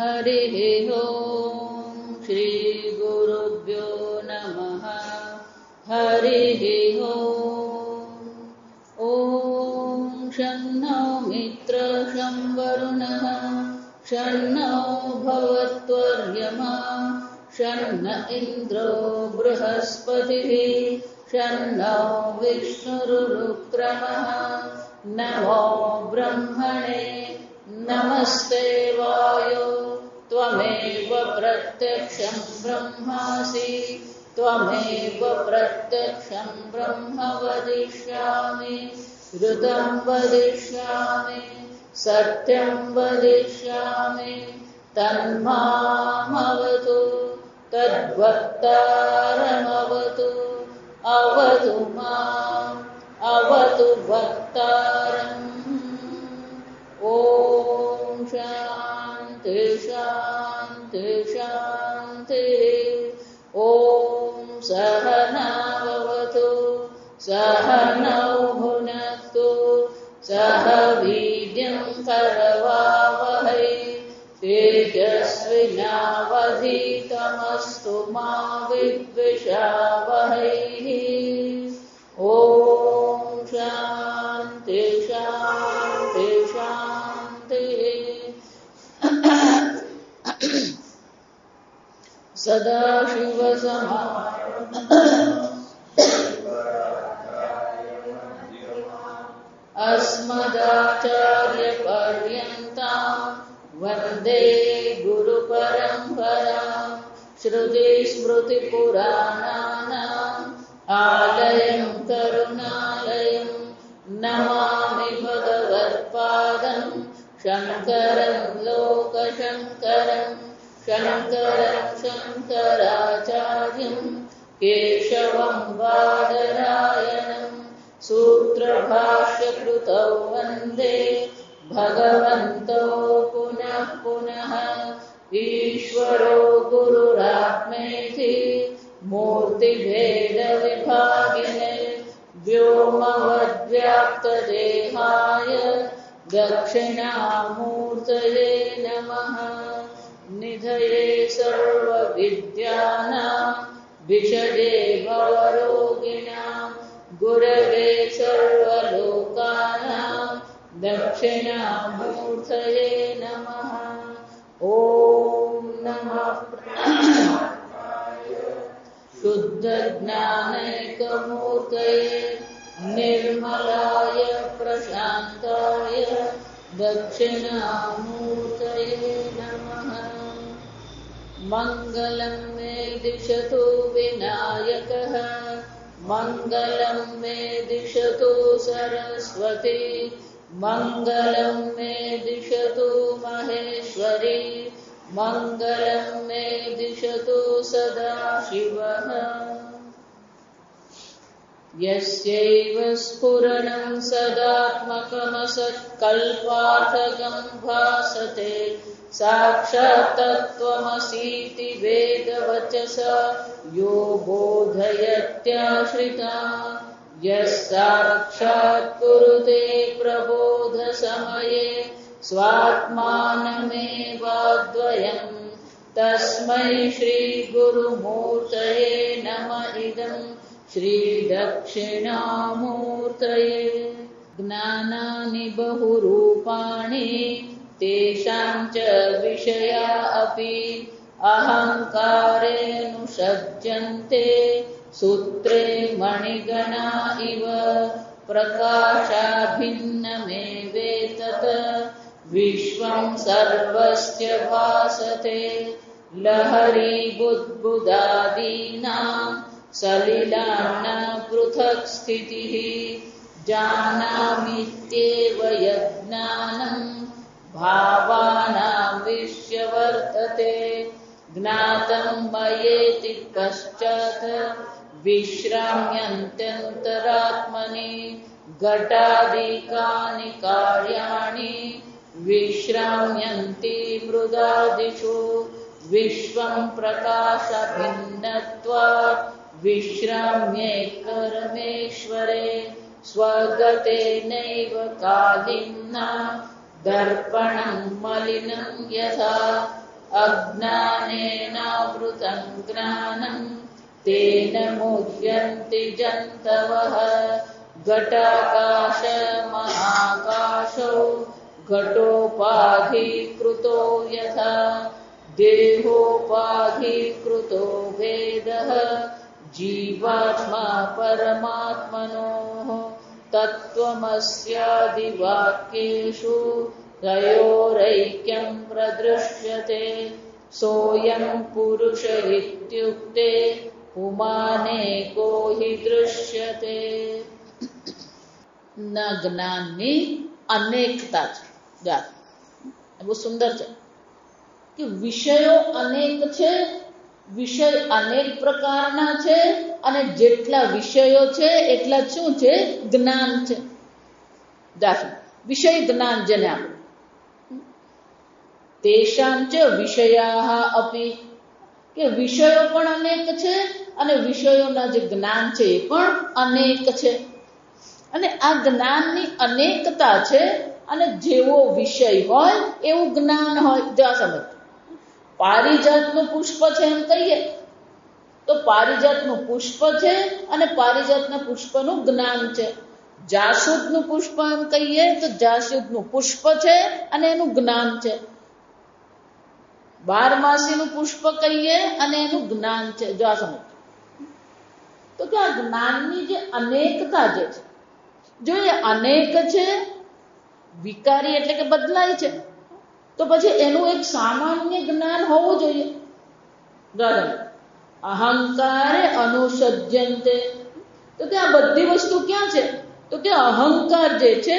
हरिः ओम् श्री गुरुभ्यो नमः। हरिः ओम्। ॐ शन्नो मित्रः शं वरुणः शन्नो भवत्वर्यमा शन्न इन्द्रो बृहस्पतिः शन्नो विष्णुरुक्रमः। नमो ब्रह्मणे नमस्ते वायो त्वमेव प्रत्यक्षं ब्रह्मासि त्वमेव प्रत्यक्षं ब्रह्म वदिष्यामि ऋतं वदिष्यामि सत्यं वदिष्यामि तन्मामवतु तद्वक्तारमवतु अवतु माम् अवतु वक्तारम्। ॐ शान्ति शान्ति शान्तिः। ॐ सहनाववतु सहनौ भुनक्तु सह वीर्यं करवावहै तेजस्विनावधीतमस्तु मा विद्विषावहै। ॐ शान्ति शान्ति शान्तिः। अस्मदाचार्यपर्यन्तां वन्दे गुरुपरम्परां श्रुतिस्मृतिपुराणानाम् आलयं करुणालयं नमामि भगवत्पादं शङ्करं लोकशङ्करं शङ्करं शङ्कराचार्यं केशवं बादरायणं सूत्रभाष्यकृतौ वन्दे भगवन्तौ पुनः पुनः। ईश्वरो गुरुरात्मेति मूर्तिभेदविभागिने व्योमवद्व्याप्तदेहाय दक्षिणामूर्तये नमः। निधये सर्वविद्यानां विषये भवरोगिणां गुरवे सर्वलोकानां दक्षिणामूर्तये नमः। ॐ नमः शुद्धज्ञानैकमूर्तये निर्मलाय प्रशान्ताय दक्षिणामूर्तये नमः। मङ्गलं मे दिशतु विनायकः मङ्गलं मे दिशतु सरस्वती मङ्गलं मे दिशतु महेश्वरी मङ्गलं मे दिशतु सदाशिवः। यस्यैव स्फुरणं सदात्मकमसत्कल्पार्थकं भासते साक्षात् तत्त्वमसीति वेदवचसा यो बोधयत्याश्रिता यस्साक्षात् कुरुते प्रबोधसमये स्वात्मानमेवाद्वयं तस्मै श्रीगुरुमूर्तये नमः। इदं श्रीदक्षिणामूर्तये। ज्ञानानि बहुरूपाणि तेषां च विषया अपि अहङ्कारेऽनुषज्यन्ते सूत्रे मणिगणा इव प्रकाशाभिन्नमेवेतत् विश्वं सर्वस्य भासते लहरीबुद्बुदादीनां सलिलान्न पृथक् स्थितिः जानामीत्येव यज्ञानं भावानां विश्यवर्तते ज्ञातं मयेति पश्चात् विश्राम्यन्त्यन्तरात्मनि घटादिकानि कार्याणि विश्राम्यन्ति मृदादिषु विश्वं प्रकाशभिन्नत्वात् विश्राम्येकरमेश्वरे स्वगतेनैव कालिन्ना दर्पणं मलिनं यथा अज्ञानेनावृतं ज्ञानं तेन मुह्यन्ति जन्तवः घटाकाशमहाकाशौ घटोपाधिकृतो यथा देहोपाधिकृतो भेदः जीवात्मा परमात्मनोः तत्त्वमस्यादिवाक्येषु तयोरैक्यं प्रदृश्यते सोऽयं पुरुष इत्युक्ते पुमानेको हि दृश्यते. ના જ્ઞાનની અનેકતા છે. બહુ સુંદર છે કે વિષયો અનેક છે, વિષય અનેક પ્રકારના છે, અને જેટલા વિષયો છે એટલા શું છે? જ્ઞાન છે. વિષય જ્ઞાન જેને આપણે તેષાં ચ વિષયાઃ અપી, કે વિષયો પણ અનેક છે અને વિષયોના જે જ્ઞાન છે એ પણ અનેક છે. અને આ જ્ઞાનની અનેકતા છે, અને જેવો વિષય હોય એવું જ્ઞાન હોય. જો આ સમજ, પારિજાતનું પુષ્પ છે એમ કહીએ તો પારિજાતનું પુષ્પ છે અને પારિજાતના પુષ્પનું જ્ઞાન છે. જાસૂદનું પુષ્પ એમ કહીએ તો જાસૂદનું પુષ્પ છે અને એનું જ્ઞાન છે. બારમાસીનું પુષ્પ કહીએ અને એનું જ્ઞાન છે. જો આ સમજ, તો કે આ જ્ઞાનની જે અનેકતા જે છે, જો એ અનેક છે, વિકારી એટલે કે બદલાય છે, તો પછી એનું એક સામાન્ય જ્ઞાન હોવું જોઈએ. અહંકારે અનુસજ્યન્તે, તો કે આ બધી વસ્તુ ક્યાં છે? તો કે અહંકાર જે છે,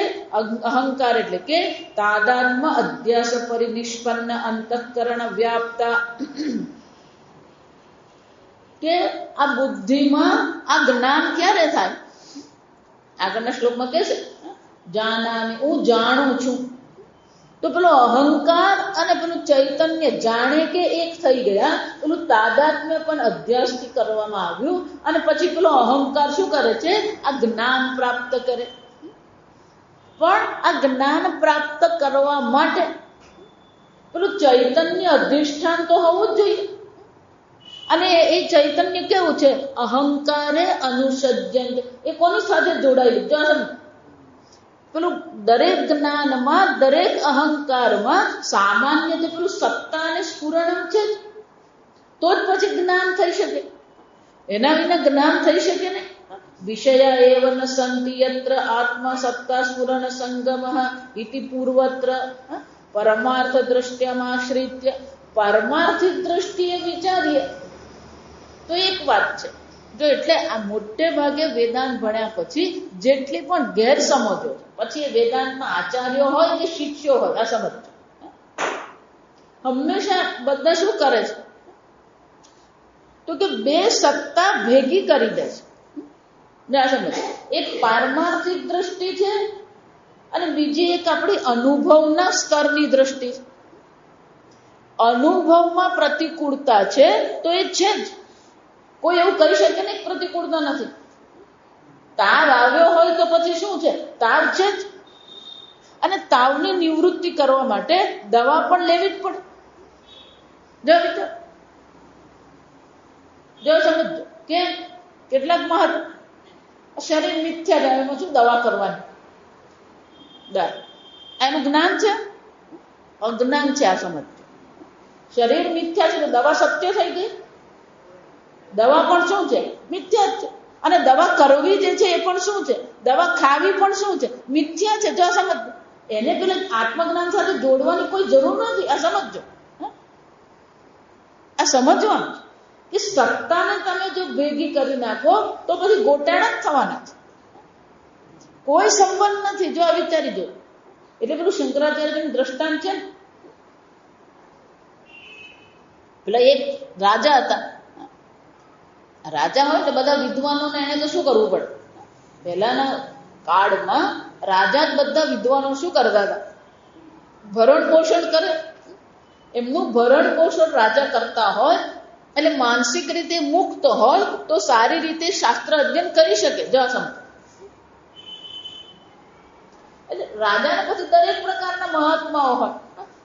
અહંકાર એટલે કે તાદાત્મ્ય અધ્યાસ પરિનિષ્પન્ન અંતઃકરણ વ્યાપ્તા, કે આ બુદ્ધિમાં આ જ્ઞાન ક્યારે થાય? આગળના શ્લોકમાં કહે છે જાનામિ, હું જાણું છું. તો પેલો અહંકાર અને પેલું ચૈતન્ય જાણે કે એક થઈ ગયા. પેલું તાદાત્મ્ય પણ અધ્યાસથી કરવામાં આવ્યું, અને પછી પેલો અહંકાર શું કરે છે? આ જ્ઞાન પ્રાપ્ત કરે. પણ આ જ્ઞાન પ્રાપ્ત કરવા માટે પેલું ચૈતન્ય અધિષ્ઠાન તો હોવું જ જોઈએ. અને એ ચૈતન્ય કેવું છે? અહંકારે અનુસજ્યન્તે, એ કોની સાથે જોડાયેલું? પેલું દરેક જ્ઞાનમાં, દરેક અહંકારમાં સામાન્ય તો પેલું સત્તા અને સ્ફુરણ છે, તો જ પછી જ્ઞાન થઈ શકે. એના વિના જ્ઞાન થઈ શકે નહીં. વિષયા એવ ન સંતિ યત્ર આત્મા સત્તા સ્ફુરણ સંગમઃ ઇતિ પૂર્વત્ર પરમાર્થ દ્રષ્ટ્યમાશ્રિત્ય. પારમાર્થિક દ્રષ્ટિએ વિચારીએ તો એક વાત છે. જો એટલે આ મોટે ભાગે વેદાંત ભણ્યા પછી જેટલી પણ ગેરસમજો છે, પછી એ વેદાંતના આચાર્યો હોય કે શિષ્યો હોય, આ સમજો. હંમેશા બધા શું કરે છે? તો કે બે સત્તા ભેગી કરી દે છે. આ સમજ, એક પારમાર્થિક દ્રષ્ટિ છે અને બીજી એક આપણી અનુભવના સ્તરની દ્રષ્ટિ છે. અનુભવમાં પ્રતિકૂળતા છે તો એ છે જ, કોઈ એવું કહી શકે નહીં પ્રતિકૂળતા નથી. તાવ આવ્યો હોય તો પછી શું છે? તાવ છે જ. અને તાવની નિવૃત્તિ કરવા માટે દવા પણ લેવી જ પડે. જો વિચાર, જો સમજો કે કેટલાક મહત્વ શરીર મિથ્યા છે, એમાં શું દવા કરવાની? એનું જ્ઞાન છે? અજ્ઞાન છે. આ સમજ, શરીર મિથ્યા છે તો દવા સત્ય થઈ ગઈ. દવા પણ શું છે? મિથ્યા જ છે. અને દવા કરવી જે છે એ પણ શું છે? દવા ખાવી પણ શું છે? મિથ્યા છે. જો સમજ, એને પેલા આત્મજ્ઞાન સાથે જોડવાની કોઈ જરૂર નથી. આ સમજો, આ સમજવાનું કે સત્તાને તમે જો ભેગી કરી નાખો તો પછી ગોટાળા જ થવાના છે. કોઈ સંબંધ નથી. જો આ વિચારી જો, એટલે પેલું શંકરાચાર્યનું દ્રષ્ટાંત છે ને, પેલા એક રાજા હતા. રાજા હોય એટલે બધા વિદ્વાનોને એને તો શું કરવું પડે? પહેલાના કાળમાં રાજા જ બધા વિદ્વાનો શું કરતા હતા? ભરણ પોષણ કરે. એમનું ભરણ પોષણ રાજા કરતા હોય એટલે માનસિક રીતે મુક્ત હોય તો સારી રીતે શાસ્ત્ર અધ્યયન કરી શકે. જો સમજ, એટલે રાજાને પછી દરેક પ્રકારના મહાત્માઓ હોય,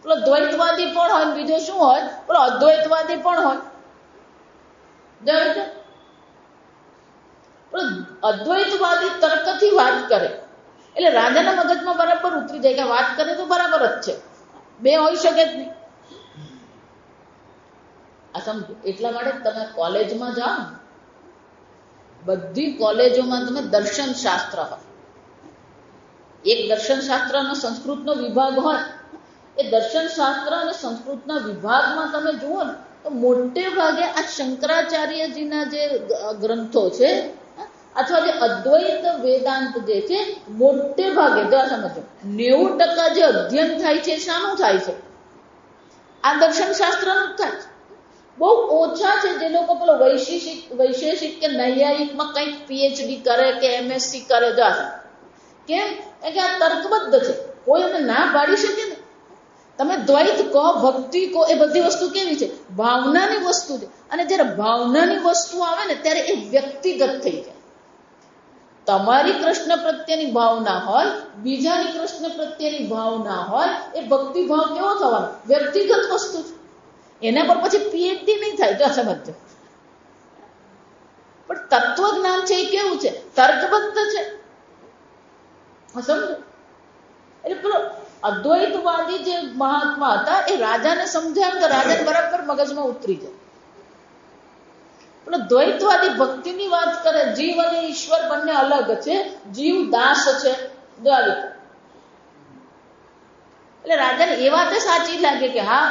પેલો દ્વૈતવાદી પણ હોય, બીજો શું હોય, પેલો અદ્વૈતવાદી પણ હોય. અદ્વૈતવાદી તર્કથી વાત કરે એટલે રાજાના મગજમાં બરાબર ઉતરી જાય કે વાત કરે તો બરાબર જ છે, બે હોઈ શકે જ નહીં. આ સમજો. એટલા માટે તમે કોલેજમાં જાઓ, બધી કોલેજોમાં તમે દર્શન શાસ્ત્ર હોય, એક દર્શન શાસ્ત્ર અને સંસ્કૃતનો વિભાગ હોય. એ દર્શન શાસ્ત્ર અને સંસ્કૃતના વિભાગમાં તમે જુઓ ને તો મોટે ભાગે આ શંકરાચાર્યજીના જે ગ્રંથો છે અથવા જે અદ્વૈત વેદાંત જે છે, મોટે ભાગે જો સમજો 90% જે અધ્યયન થાય છે શાનું થાય છે? આ દર્શન શાસ્ત્રનું જ થાય છે. બહુ ઓછા છે જે લોકો પેલો વૈશેષિક કે નૈયાયિકમાં કંઈક પીએચડી કરે કે એમએસસી કરે. જો કેમ કે આ તર્કબદ્ધ છે, કોઈ એને ના પાડી શકે ને. તમે દ્વૈત કહો, ભક્તિ કહો, એ બધી વસ્તુ કેવી છે? ભાવનાની વસ્તુ છે. અને જ્યારે ભાવનાની વસ્તુ આવે ને ત્યારે એ વ્યક્તિગત થઈ જાય. તમારી કૃષ્ણ પ્રત્યેની ભાવના હોય, બીજાની કૃષ્ણ પ્રત્યેની ભાવના હોય, એ ભક્તિ ભાવ કેવો થવાનો? વ્યક્તિગત વસ્તુ છે. એના પર પછી પીએચડી નહીં થાય. જો સમજો. પણ તત્વજ્ઞાન છે એ કેવું છે? તર્કબદ્ધ છે. સમજો. એટલે પેલો અદ્વૈતવાદી જે મહાત્મા હતા એ રાજાને સમજાય તો રાજાને બરાબર મગજમાં ઉતરી જાય. દ્વૈતવાદી ભક્તિની વાત કરે, જીવ અને ઈશ્વર બંને અલગ છે, જીવ દાસ છે. એટલે રાજાને એ વાત સાચી લાગે કે હા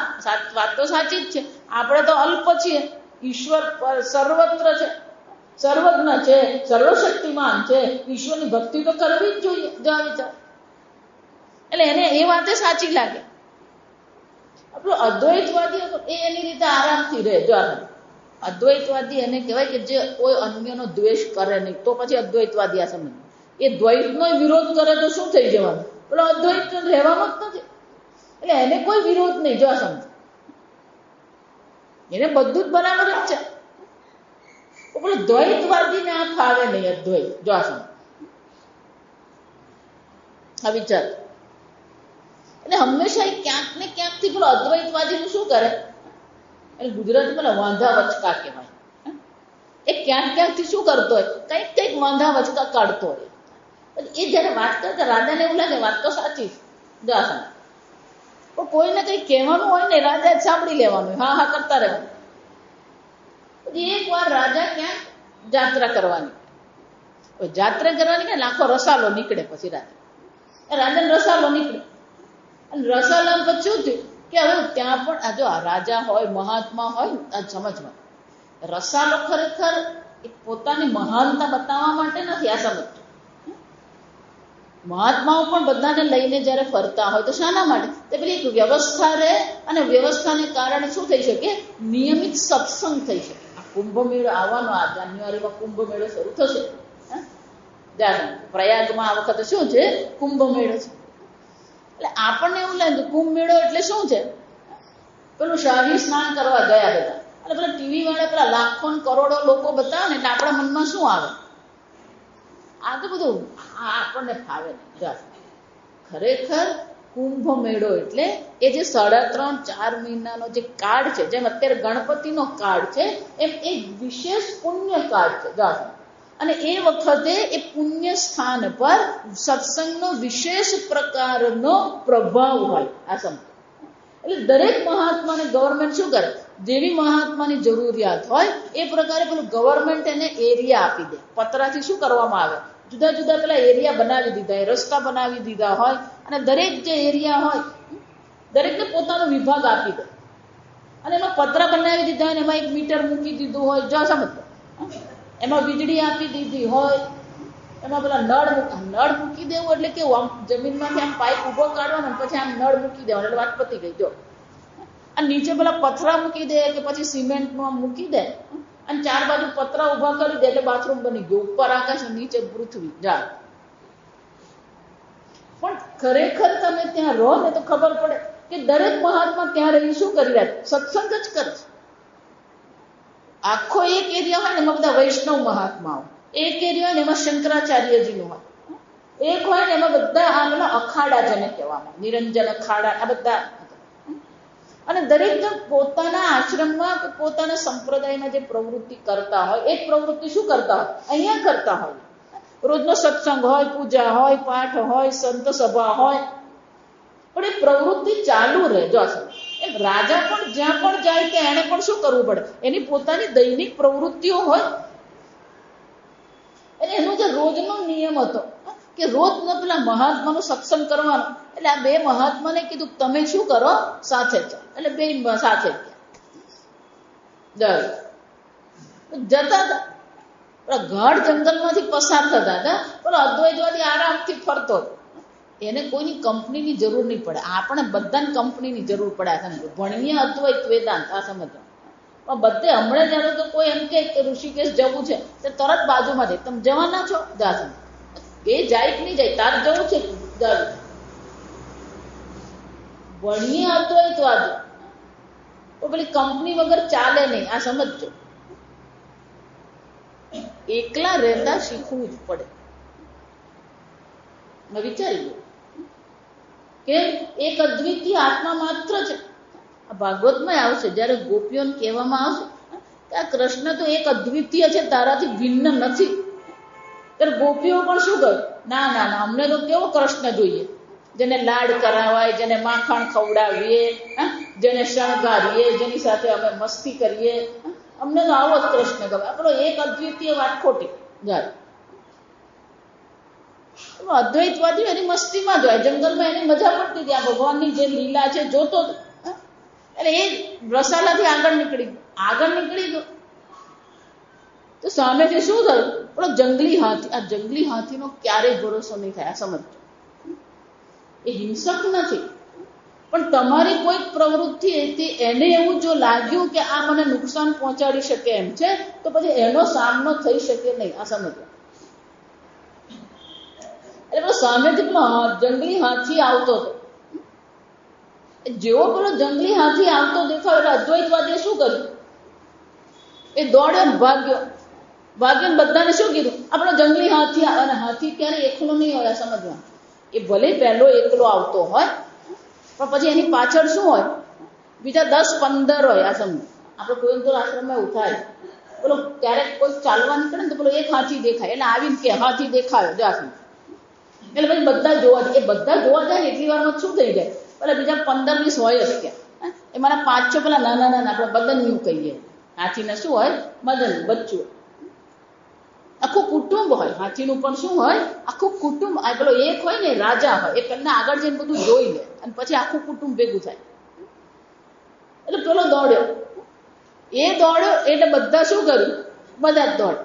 વાત તો સાચી જ છે, આપણે તો અલ્પ છીએ, ઈશ્વર સર્વત્ર છે, સર્વજ્ઞ છે, સર્વશક્તિમાન છે, ઈશ્વરની ભક્તિ તો કરવી જ જોઈએ. વિચાર એટલે એને એ વાતે સાચી લાગે. આપણો અદ્વૈતવાદી એની રીતે આરામથી રહે. જો અદ્વૈતવાદી એને કહેવાય કે જે કોઈ અન્યનો દ્વેષ કરે નહીં, તો પછી અદ્વૈતવાદી આ સમજ. એ દ્વૈતનો વિરોધ કરે તો શું થઈ જવાનું? પેલો અદ્વૈત રહેવાનો જ નથી. એટલે એને કોઈ વિરોધ નહીં. જો સમજ, એને બધું જ બરાબર જ છે. પેલો દ્વૈતવાદીને આ ફાવે નહીં. અદ્વૈત જો સમજ. આ વિચાર એટલે હંમેશા ક્યાંક ને ક્યાંકથી પેલો અદ્વૈતવાદીનું શું કરે, એટલે ગુજરાતીમાં વાંધા વચકા કહેવાય. એ ક્યાંક ક્યાંકથી શું કરતો હોય, કંઈક વાંધા વચકા કાઢતો હોય. એ જયારે વાત કરતા રાજાને એવું લાગે વાત તો સાચી છે. પણ કોઈને કંઈક કહેવાનું હોય ને રાજા સાંભળી લેવાનું, હા હા કરતા રહેવાનું. પછી એક વાર રાજા ક્યાંક જાત્રા કરવાની, જાત્રા કરવાની કે લાખો રસાલો નીકળે. પછી રાજાને રસાલો નીકળે. અને રસાલા પછી શું થયું કે હવે ત્યાં પણ આ જો રાજા હોય, મહાત્મા હોય, આ સમજમાં રસાલો ખરેખર પોતાની મહાનતા બતાવવા માટે નથી. આ સમજ. મહાત્માઓ પણ બધાને લઈને જયારે ફરતા હોય તો શાના માટે? તે પેલી એક વ્યવસ્થા રહે, અને વ્યવસ્થાને કારણે શું થઈ શકે? નિયમિત સત્સંગ થઈ શકે. આ કુંભ મેળો આવવાનો, આ જાન્યુઆરીમાં કુંભ મેળો શરૂ થશે. પ્રયાગમાં આ વખતે શું છે? કુંભ મેળો છે. એટલે આપણને એવું લાગે કુંભ મેળો એટલે શું છે? પેલું શાહી સ્નાન કરવા ગયા બધા, એટલે પેલા ટીવી વાળા પેલા લાખો કરોડો લોકો બતાવે ને એટલે આપણા મનમાં શું આવે? આ તો બધું આપણને ફાવે નહીં. ખરેખર કુંભ મેળો એટલે એ જે 3.5-4 મહિનાનો જે કાળ છે, જેમ અત્યારે ગણપતિનો કાળ છે, એમ એક વિશેષ પુણ્ય કાળ છે. અને એ વખતે એ પુણ્ય સ્થાન પર સત્સંગનો વિશેષ પ્રકારનો પ્રભાવ હોય. આ સમજ. એટલે દરેક મહાત્માને ગવર્મેન્ટ શું કરે? જેવી મહાત્માની જરૂરિયાત હોય એ પ્રકારે પેલું ગવર્મેન્ટ એને એરિયા આપી દે. પતરાથી શું કરવામાં આવે? જુદા જુદા પેલા એરિયા બનાવી દીધા, રસ્તા બનાવી દીધા હોય, અને દરેક જે એરિયા હોય દરેકને પોતાનો વિભાગ આપી દે. અને એમાં પતરા બનાવી દીધા હોય, એમાં એક મીટર મૂકી દીધું હોય. જો સમજ, એમાં વીજળી આપી દીધી હોય, એમાં પેલા નળ મૂકી દેવું એટલે કેવું? આમ જમીનમાંથી આમ પાઇપ ઉભો કાઢવાનો, પછી આમ નળ મૂકી દેવાનો એટલે વાત પતી ગઈ. જો અને નીચે પેલા પથરા મૂકી દે કે પછી સિમેન્ટનું આમ મૂકી દે, અને 4 બાજુ પતરા ઉભા કરી દે એટલે બાથરૂમ બની ગયું. ઉપર આકાશ, નીચે પૃથ્વી. જા પણ ખરેખર તમે ત્યાં રહો ને તો ખબર પડે કે દરેક મહાત્મા ત્યાં રહી શું કરી રહ્યા? સત્સંગ જ કરે છે. આખો એક એરિયા હોય ને એમાં બધા વૈષ્ણવ મહાત્માઓ, એક એરિયા હોય ને એમાં શંકરાચાર્યજીનું હોય, એક હોય ને એમાં બધા આના અખાડા જેને કહેવામાં, નિરંજન અખાડા, આ બધા દરેક જણ પોતાના આશ્રમમાં કે પોતાના સંપ્રદાયમાં જે પ્રવૃત્તિ કરતા હોય એ પ્રવૃત્તિ શું કરતા હોય? અહીંયા કરતા હોય. રોજનો સત્સંગ હોય, પૂજા હોય, પાઠ હોય, સંત સભા હોય, પણ એ પ્રવૃત્તિ ચાલુ રહે. જો એ રાજા પણ જ્યાં પણ જાય ત્યાં એને પણ શું કરવું પડે? એની પોતાની દૈનિક પ્રવૃત્તિઓ હોય. અને એનો જે રોજનો નિયમ હતો કે રોજ પેલા મહાત્માનો સત્સંગ કરવાનો, એટલે આ બે મહાત્માને કીધું તમે શું કરો? સાથે ચાલો. એટલે બે સાથે ગયા. જતા હતા ગાઢ જંગલમાંથી પસાર થતા હતા, પણ અદ્વૈતવાદી આરામથી ફરતો હતો. એને કોઈની કંપનીની જરૂર નહીં પડે. આપણે બધાને કંપનીની જરૂર પડે. આ સમજો, ભણીએ અદ્વૈત વેદાંત, આ સમજો. પણ બધે હમણાં જાણો તો કોઈ એમ કે ઋષિકેશ જવું છે તો તરત બાજુમાં જાય, તમે જવાના છો? જા. એ જાય કે નહીં જાય? તારે જવું છે? ભણીએ અદ્વૈતવાદી તો પેલી કંપની વગર ચાલે નહીં. આ સમજો. એકલા રહેતા શીખવું જ પડે. મેં વિચારી ગયું કે એક અદ્વિતીય આત્મા માત્ર છે. આ ભાગવતમાં આવશે જ્યારે ગોપીઓને કહેવામાં આવશે કે આ કૃષ્ણ તો એક અદ્વિતીય છે, તારાથી ભિન્ન નથી. ત્યારે ગોપીઓ પણ શું કહ્યું? ના ના ના, અમને તો કેવો કૃષ્ણ જોઈએ, જેને લાડ કરાવાય, જેને માખણ ખવડાવીએ, જેને શણગારીએ, જેની સાથે અમે મસ્તી કરીએ. અમને તો આવો જ કૃષ્ણ ગમે. આપણો એક અદ્વિતીય વાત ખોટી. અદ્વૈતવાદી એની મસ્તીમાં જાય, જંગલમાં એની મજા પડતી હતી. આ ભગવાનની જે લીલા છે જોતો, એટલે એ રસાલાથી આગળ નીકળી ગયો. તો સામેથી શું થયું? પેલો જંગલી હાથી. આ જંગલી હાથીનો ક્યારેય ભરોસો નહીં થાય. આ સમજો, એ હિંસક નથી, પણ તમારી કોઈ પ્રવૃત્તિ હતી એને એવું જો લાગ્યું કે આ મને નુકસાન પહોંચાડી શકે એમ છે, તો પછી એનો સામનો થઈ શકે નહીં. આ સમજો. એટલે સામેથી પેલો જંગલી હાથી આવતો હતો. જેવો પેલો જંગલી હાથી આવતો દેખાયો એટલે અદ્વૈતવાદીએ શું કર્યું? એ દોડ્યો ને ભાગ્યો. બધાને શું કીધું? આપણો જંગલી હાથી. અને હાથી ક્યારે એકલો નહીં હોય. સમજવા, એ ભલે પહેલો એકલો આવતો હોય, પણ પછી એની પાછળ શું હોય? બીજા 10-15 હોય. આ સમજો. આપણે કોઈમ્બતૂર આશ્રમમાં એવું થાય, પેલો ક્યારેક કોઈ ચાલવા નીકળે ને તો પેલો એક હાથી દેખાય, એટલે આવીને કે હાથી દેખાયો. એટલે પછી બધા જોવા જાય. એ બધા જોવા જાય ને એટલી વારમાં શું થઈ જાય? પેલા બીજા 15-20 હોય જ ત્યાં. એ મારા 5-6 પેલા નાના આપણે બદનનું કહીએ. હાથીને શું હોય? મદન, બચ્ચું. આખું કુટુંબ હોય. હાથીનું પણ શું હોય? આખું કુટુંબ. આ પેલો એક હોય ને રાજા હોય, એ પહેલા આગળ જઈને બધું જોઈ લે અને પછી આખું કુટુંબ ભેગું થાય. એટલે પેલો દોડ્યો. એટલે બધા શું કર્યું? બધા જ દોડ.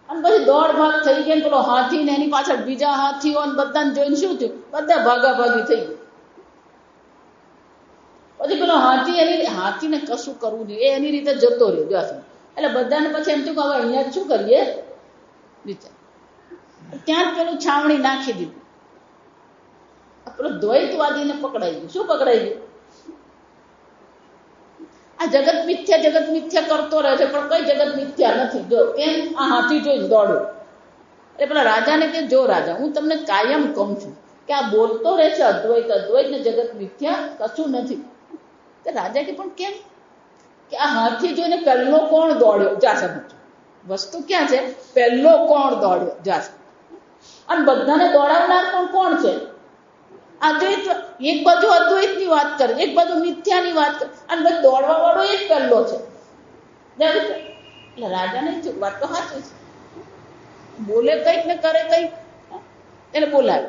અને પછી દોડ ભાગ થઈ ગયા. પેલો હાથી ને એની પાછળ બીજા હાથીઓ બધાને જોઈને શું થયું? બધા ભાગાભાગી થઈ ગયું. પછી પેલો હાથીને કશું કરવું નહીં, એ એની રીતે જતો રહ્યો. એટલે બધાને પછી એમ થયું કે હવે અહીંયા શું કરીએ? વિચાર. ત્યાં જ પેલું છાવણી નાખી દીધું. પેલો દ્વૈતવાદીને પકડાઈ ગયું. શું પકડાઈ ગયું? આ જગત મિથ્યા કરતો રહે છે, પણ કઈ જગત મિથ્યા નથી. જો કેમ? આ હાથી જોઈ દોડ્યો. એટલે પેલા રાજાને કે જો રાજા, હું તમને કાયમ કહું છું કે આ બોલતો રહે છે અદ્વૈત ને જગત મિથ્યા કશું નથી. તો રાજા કે પણ કેમ? કે આ હાથી જોઈને પહેલો કોણ દોડ્યો? જા સમજો. વસ્તુ ક્યાં છે? પહેલો કોણ દોડ્યો? જા. અને બધાને દોડાવનાર પણ કોણ છે? અદ્વૈત. એક બાજુ અદ્વૈતની વાત કરે, એક બાજુ મિથ્યાની વાત કરે, અને બધું દોડવા વાળો એક પહેલો છે. એટલે રાજાને વાત તો સાચી છે. બોલે કંઈક ને કરે કંઈક, એટલે બોલાવે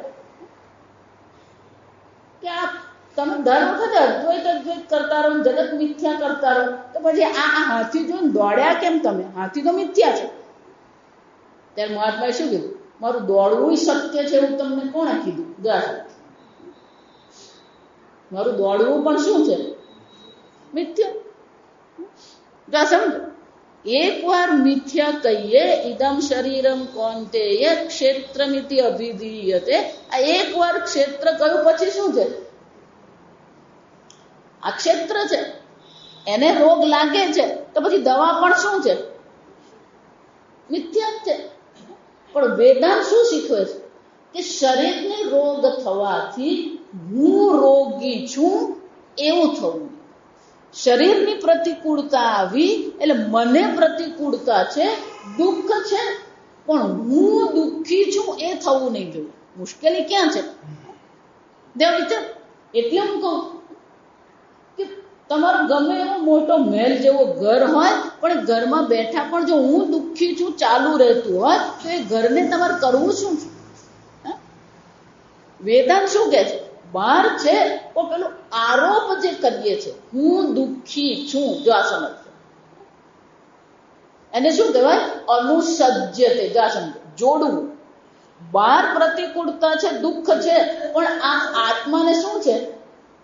કે આ તમે દર વખતે અદ્વૈત કરતા રહો, જગત મિથ્યા કરતા રહો, તો પછી આ હાથી જોઈને દોડ્યા કેમ તમે? હાથી તો મિથ્યા છે. ત્યારે મહાત્માએ શું કીધું? મારું દોડવું સત્ય છે એવું તમને કોણે કીધું? મારું દોડવું પણ શું છે? મિથ્યા. સમજો. એકવાર મિથ્યા કહીએ, ઇદમ શરીરમ કૌંતેય ક્ષેત્રમિતિ અભિધીયતે. આ એકવાર ક્ષેત્ર કહ્યું પછી શું છે? આ ક્ષેત્ર છે. એને રોગ લાગે છે તો પછી દવા પણ શું છે? મિથ્યા છે. પણ વેદાંત શું શીખવે છે? કે શરીરને રોગ થવાથી હું રોગી છું એવું થવું. શરીરની પ્રતિકૂળતા આવી એટલે મને પ્રતિકૂળતા છે, દુઃખ છે, પણ હું દુઃખી છું એ થવું નહીં જોઈએ. મુશ્કેલી ક્યાં છે? દેવ વિચાર. એટલે હું કહું કે તમારો ગમે એવો મોટો મહેલ જેવો ઘર હોય, પણ ઘરમાં બેઠા પણ જો હું દુઃખી છું ચાલુ રહેતું હોય તો એ ઘરને તમારે કરવું શું છે? વેદાંત શું કહે છે? બહાર છે તો પેલું આરોપ જે કરીએ છે, હું દુઃખી છું, જો આ સમજ, એને શું કહેવાય? અનુસજ્યતે. જો આ સમજો, જોડવું. બહાર પ્રતિકૂળતા છે, દુઃખ છે, પણ આ આત્માને શું છે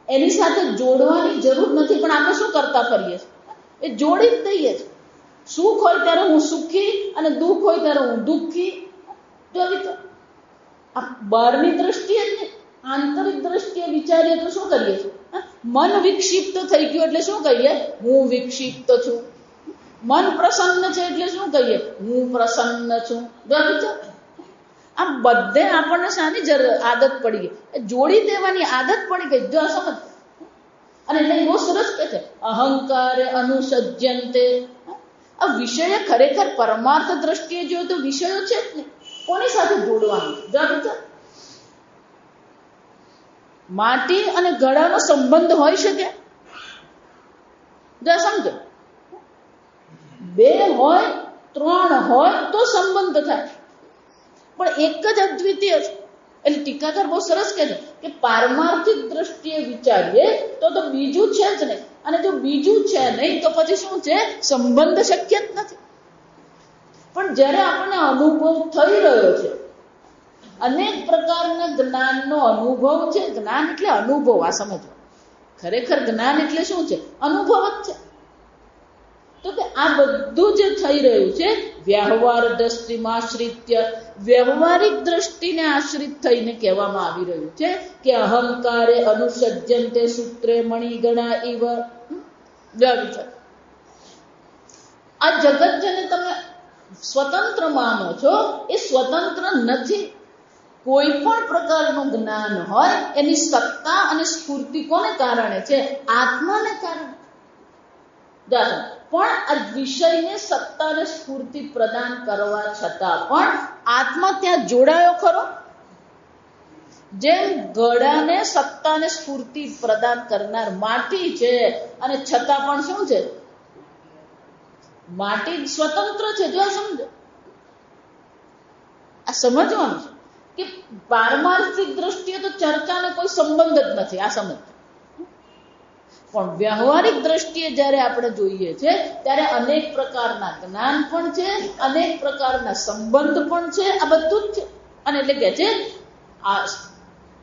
એની સાથે જોડવાની જરૂર નથી, પણ આપણે શું કરતા કરીએ છીએ? એ જોડી જ દઈએ છીએ. સુખ હોય ત્યારે હું સુખી અને દુઃખ હોય ત્યારે હું દુઃખી. જો આ બહારની દ્રષ્ટિએ જ નહીં, આંતરિક દ્રષ્ટિએ વિચારીએ તો શું કરીએ છીએ? મન વિક્ષિપ્ત થઈ ગયું એટલે શું કહીએ? હું વિક્ષિપ્ત છું. મન પ્રસન્ન છે એટલે શું કહીએ? હું પ્રસન્ન છું. જો વિચાર, આ બધે આપણને શાની આદત પડી ગઈ? જોડી દેવાની આદત પડી ગઈ. જો સમજ. અને એટલે બહુ સરસ કહે છે, અહંકારે અનુસજ્યંતે. આ વિષય ખરેખર પરમાર્થ દ્રષ્ટિએ જોઈએ તો વિષયો છે જ નહીં. કોની સાથે જોડવાનું? જો વિચાર, માટી અને ઘડાનો સંબંધ હોઈ શકે? જો સમજો, બે હોય, ત્રણ હોય તો સંબંધ થાય, પણ એક જ અદ્વિતીય છે. એટલે ટીકાકાર બહુ સરસ કહે છે કે પારમાર્થિક દ્રષ્ટિએ વિચારીએ તો બીજું છે જ નહીં, અને જો બીજું છે નહીં તો પછી શું છે? સંબંધ શક્ય જ નથી. પણ જ્યારે આપણને અનુભવ થઈ રહ્યો છે, અનેક પ્રકારના જ્ઞાનનો અનુભવ છે. જ્ઞાન એટલે અનુભવ, આ સમજવા. ખરેખર જ્ઞાન એટલે શું છે? અનુભવ જ છે. તો કે આ બધું જે થઈ રહ્યું છે વ્યવહાર દ્રષ્ટિમાં આશ્રિત્ય, વ્યવહારિક દ્રષ્ટિને આશ્રિત થઈને કહેવામાં આવી રહ્યું છે કે અહંકારે અનુસજ્યંતે સૂત્રે મણિગણા ઇવ. આ જગત જેને તમે સ્વતંત્ર માનો છો એ સ્વતંત્ર નથી. કોઈ પણ પ્રકારનું જ્ઞાન હોય એની સત્તા અને સ્ફૂર્તિ કોને કારણે છે? આત્માને કારણે. પણ આ વિષયને સત્તા અને સ્ફૂર્તિ પ્રદાન કરવા છતાં પણ આત્મા ત્યાં જોડાયો ખરો? જેમ ઘડાને સત્તા અને સ્ફૂર્તિ પ્રદાન કરનાર માટી છે, અને છતાં પણ શું છે? માટી સ્વતંત્ર છે. જો સમજો, આ સમજવાનું છે કે પારમાર્થિક દ્રષ્ટિએ તો ચર્ચાને કોઈ સંબંધ જ નથી. આ સમજ. પણ વ્યવહારિક દ્રષ્ટિએ જ્યારે આપણે જોઈએ છે ત્યારે અનેક પ્રકારના જ્ઞાન પણ છે, અનેક પ્રકારના સંબંધ પણ છે. આ બધું જ છે. અને એટલે કે છે આ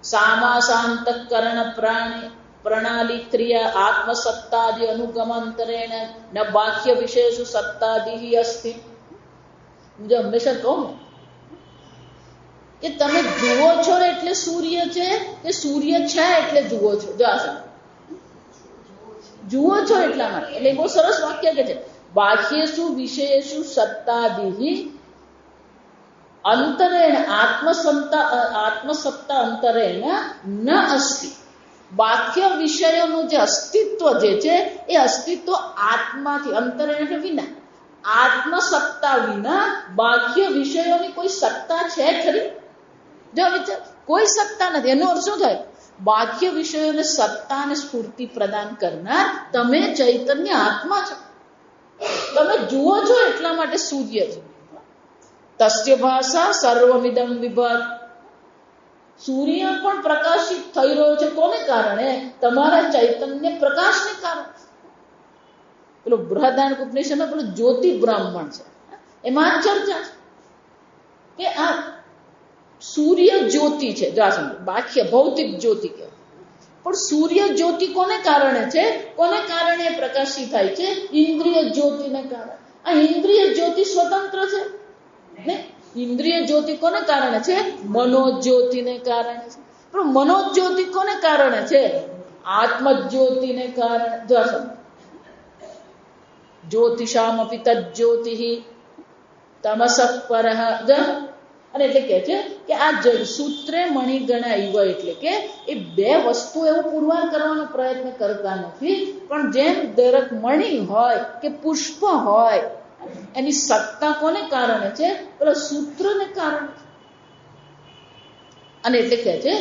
સામાસાંતકરણ પ્રાણી પ્રણાલી ક્રિયા આત્મસત્તાદિ અનુગમાંતરેણ ન બાહ્ય વિશેષુ સત્તાદિ અસ્તિ. હું જે હંમેશા કહું કે તમે જુઓ છો એટલે સૂર્ય છે કે સૂર્ય છે એટલે જુઓ છો? જો આ જુઓ છો એટલા માટે. એટલે બહુ સરસ વાક્ય કે છે, બાહ્યેષુ વિષયેષુ સત્તાદિ અંતરેણ આત્મસત્તા અંતરેણ ન અસ્તિ. બાહ્ય વિષયોનું જે અસ્તિત્વ જે છે એ અસ્તિત્વ આત્માથી, અંતરેણ એટલે વિના, આત્મસત્તા વિના બાહ્ય વિષયોની કોઈ સત્તા છે ખરી? જો વિચાર, કોઈ સત્તા નથી. એનો અર્થ શું થાય? બાહ્ય વિષયોને સત્તા અને સ્ફૂર્તિ પ્રદાન કરનાર તમે ચૈતન્ય આત્મા છો. તમે જુઓ છો એટલા માટે સૂર્ય છે. તસ્ય ભાષા સર્વમિદં વિભાત. સૂર્ય પણ પ્રકાશિત થઈ રહ્યો છે કોને કારણે? તમારા ચૈતન્ય પ્રકાશને કારણે. પેલો બૃહદારણ્યક ઉપનિષદમાં પેલું જ્યોતિ બ્રાહ્મણ છે, એમાં ચર્ચા છે કે આ સૂર્ય જ્યોતિ છે. જો આ સમજો, બાહ્ય ભૌતિક જ્યોતિ કહેવાય, પણ સૂર્ય જ્યોતિ કોને કારણે છે? કોને કારણે પ્રકાશિત થાય છે? ઇન્દ્રિય જ્યોતિને કારણે. આ ઇન્દ્રિય જ્યોતિ સ્વતંત્ર છે ને? ઇન્દ્રિય જ્યોતિ કોને કારણે છે? મનોજ્યોતિને કારણે છે. પણ મનોજ્યોતિ કોને કારણે છે? આત્મજ્યોતિને કારણે. જો આ સમજો, જ્યોતિષામપિ તજ્જ્યોતિ તમસઃ પરઃ. અને એટલે કહે છે કે આ સૂત્રે મણિગણા ઇવ, એટલે કે એ બે વસ્તુ એવું પુરવાર કરવાનો પ્રયત્ન કરતા નથી, પણ જેમ દરેક મણિ હોય કે પુષ્પ હોય એની સત્તા કોને કારણે છે? પેલા સૂત્રને કારણે. અને એટલે કહે છે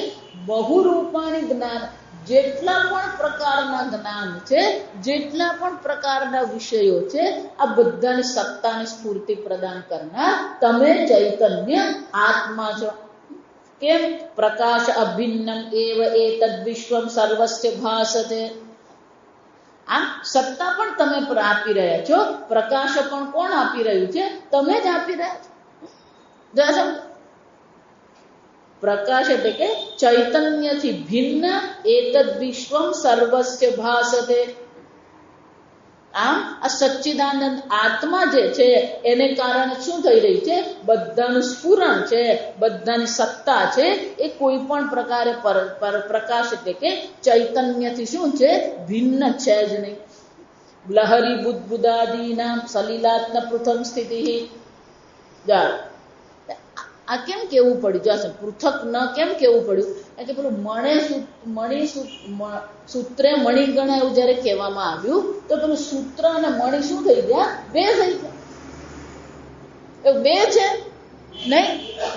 બહુરૂપાણી જ્ઞાન, જેટલા પણ પ્રકારના જ્ઞાન છે, જેટલા પણ પ્રકારના વિષયો છે, આ બધાની સત્તાની સ્ફૂર્તિ પ્રદાન કરનાર તમે ચૈતન્ય આત્મા છો. કેમ? પ્રકાશ અભિન્નમ એવ એતદ વિશ્વમ સર્વસ્ય ભાસતે. આમ સત્તા પણ તમે આપી રહ્યા છો, પ્રકાશ પણ કોણ આપી રહ્યું છે? તમે જ આપી રહ્યા છો. પ્રકાશ એટલે કે ચૈતન્યથી ભિન્ન એતદ વિશ્વમ સર્વસ્ય ભાસતે. આમ આ સચ્ચિદાનંદ આત્મા જે છે એને કારણે શું થઈ રહી છે? બધાનું સ્ફુરણ છે, બધાની સત્તા છે એ કોઈ પણ પ્રકારે પ્રકાશ એટલે કે ચૈતન્યથી શું છે? ભિન્ન છે જ નહીં. લહરી બુદ્બુદાદીનામ સલિલાત્મ પૃથમ સ્થિતિ. આ કેમ કેવું પડ્યું? જો પૃથક ન કેમ કેવું પડ્યું? કે પેલું સૂત્રે મણિગણા એવું જયારે કહેવામાં આવ્યું તો પેલું સૂત્ર અને મણિ શું થઈ ગયા? બે થઈ ગયા. બે છે નહીં.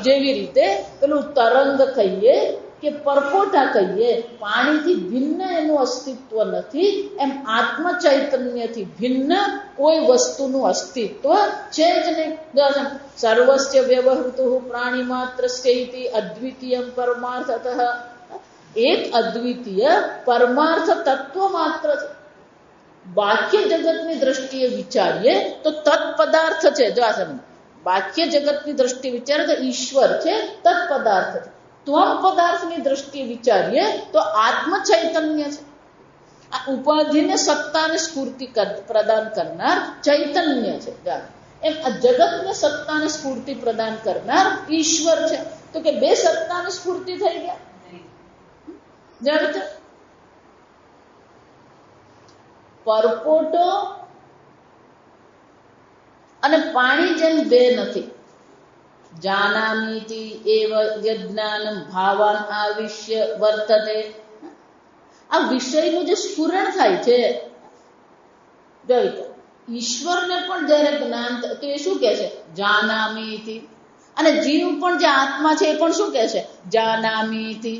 જેવી રીતે પેલું તરંગ કહીએ કે પરપોટા કહીએ, પાણીથી ભિન્ન એનું અસ્તિત્વ નથી, એમ આત્મ ચૈતન્યથી ભિન્ન કોઈ વસ્તુનું અસ્તિત્વ છે જ નહીં. સર્વસ્ય વ્યવહૃતુ પ્રાણી માત્ર સ્થિતિ અદ્વિતીયમ પરમાર્થતઃ. એક અદ્વિતીય પરમાર્થ તત્વ માત્ર છે. બાહ્ય જગતની દ્રષ્ટિએ વિચારીએ તો તત્પદાર્થ છે. જો આ સમજ, બાહ્ય જગતની દ્રષ્ટિએ વિચારે તો ઈશ્વર છે, તત્પદાર્થ છે. ત્વમ પદાર્થની દ્રષ્ટિએ વિચારીએ તો આત્મ ચૈતન્ય છે. આ ઉપાધિને સત્તાને સ્ફૂર્તિ પ્રદાન કરનાર ચૈતન્ય છે. એમ આ જગતને સત્તાને સ્ફૂર્તિ પ્રદાન કરનાર ઈશ્વર છે. તો કે બે સત્તાની સ્ફૂર્તિ થઈ ગયા. પરપોટો અને પાણી જેમ બે નથી. જાનામીતિ એવ યજ્ઞાનમ ભાવાન આવિશ્ય વર્તતે. આ વિષયનું જે સ્ફુરણ થાય છે, ઈશ્વરને પણ જયારે જ્ઞાન તો એ શું કહે છે? જાનામીતિ. અને જીવ પણ જે આત્મા છે એ પણ શું કહે છે? જાનામીતિ.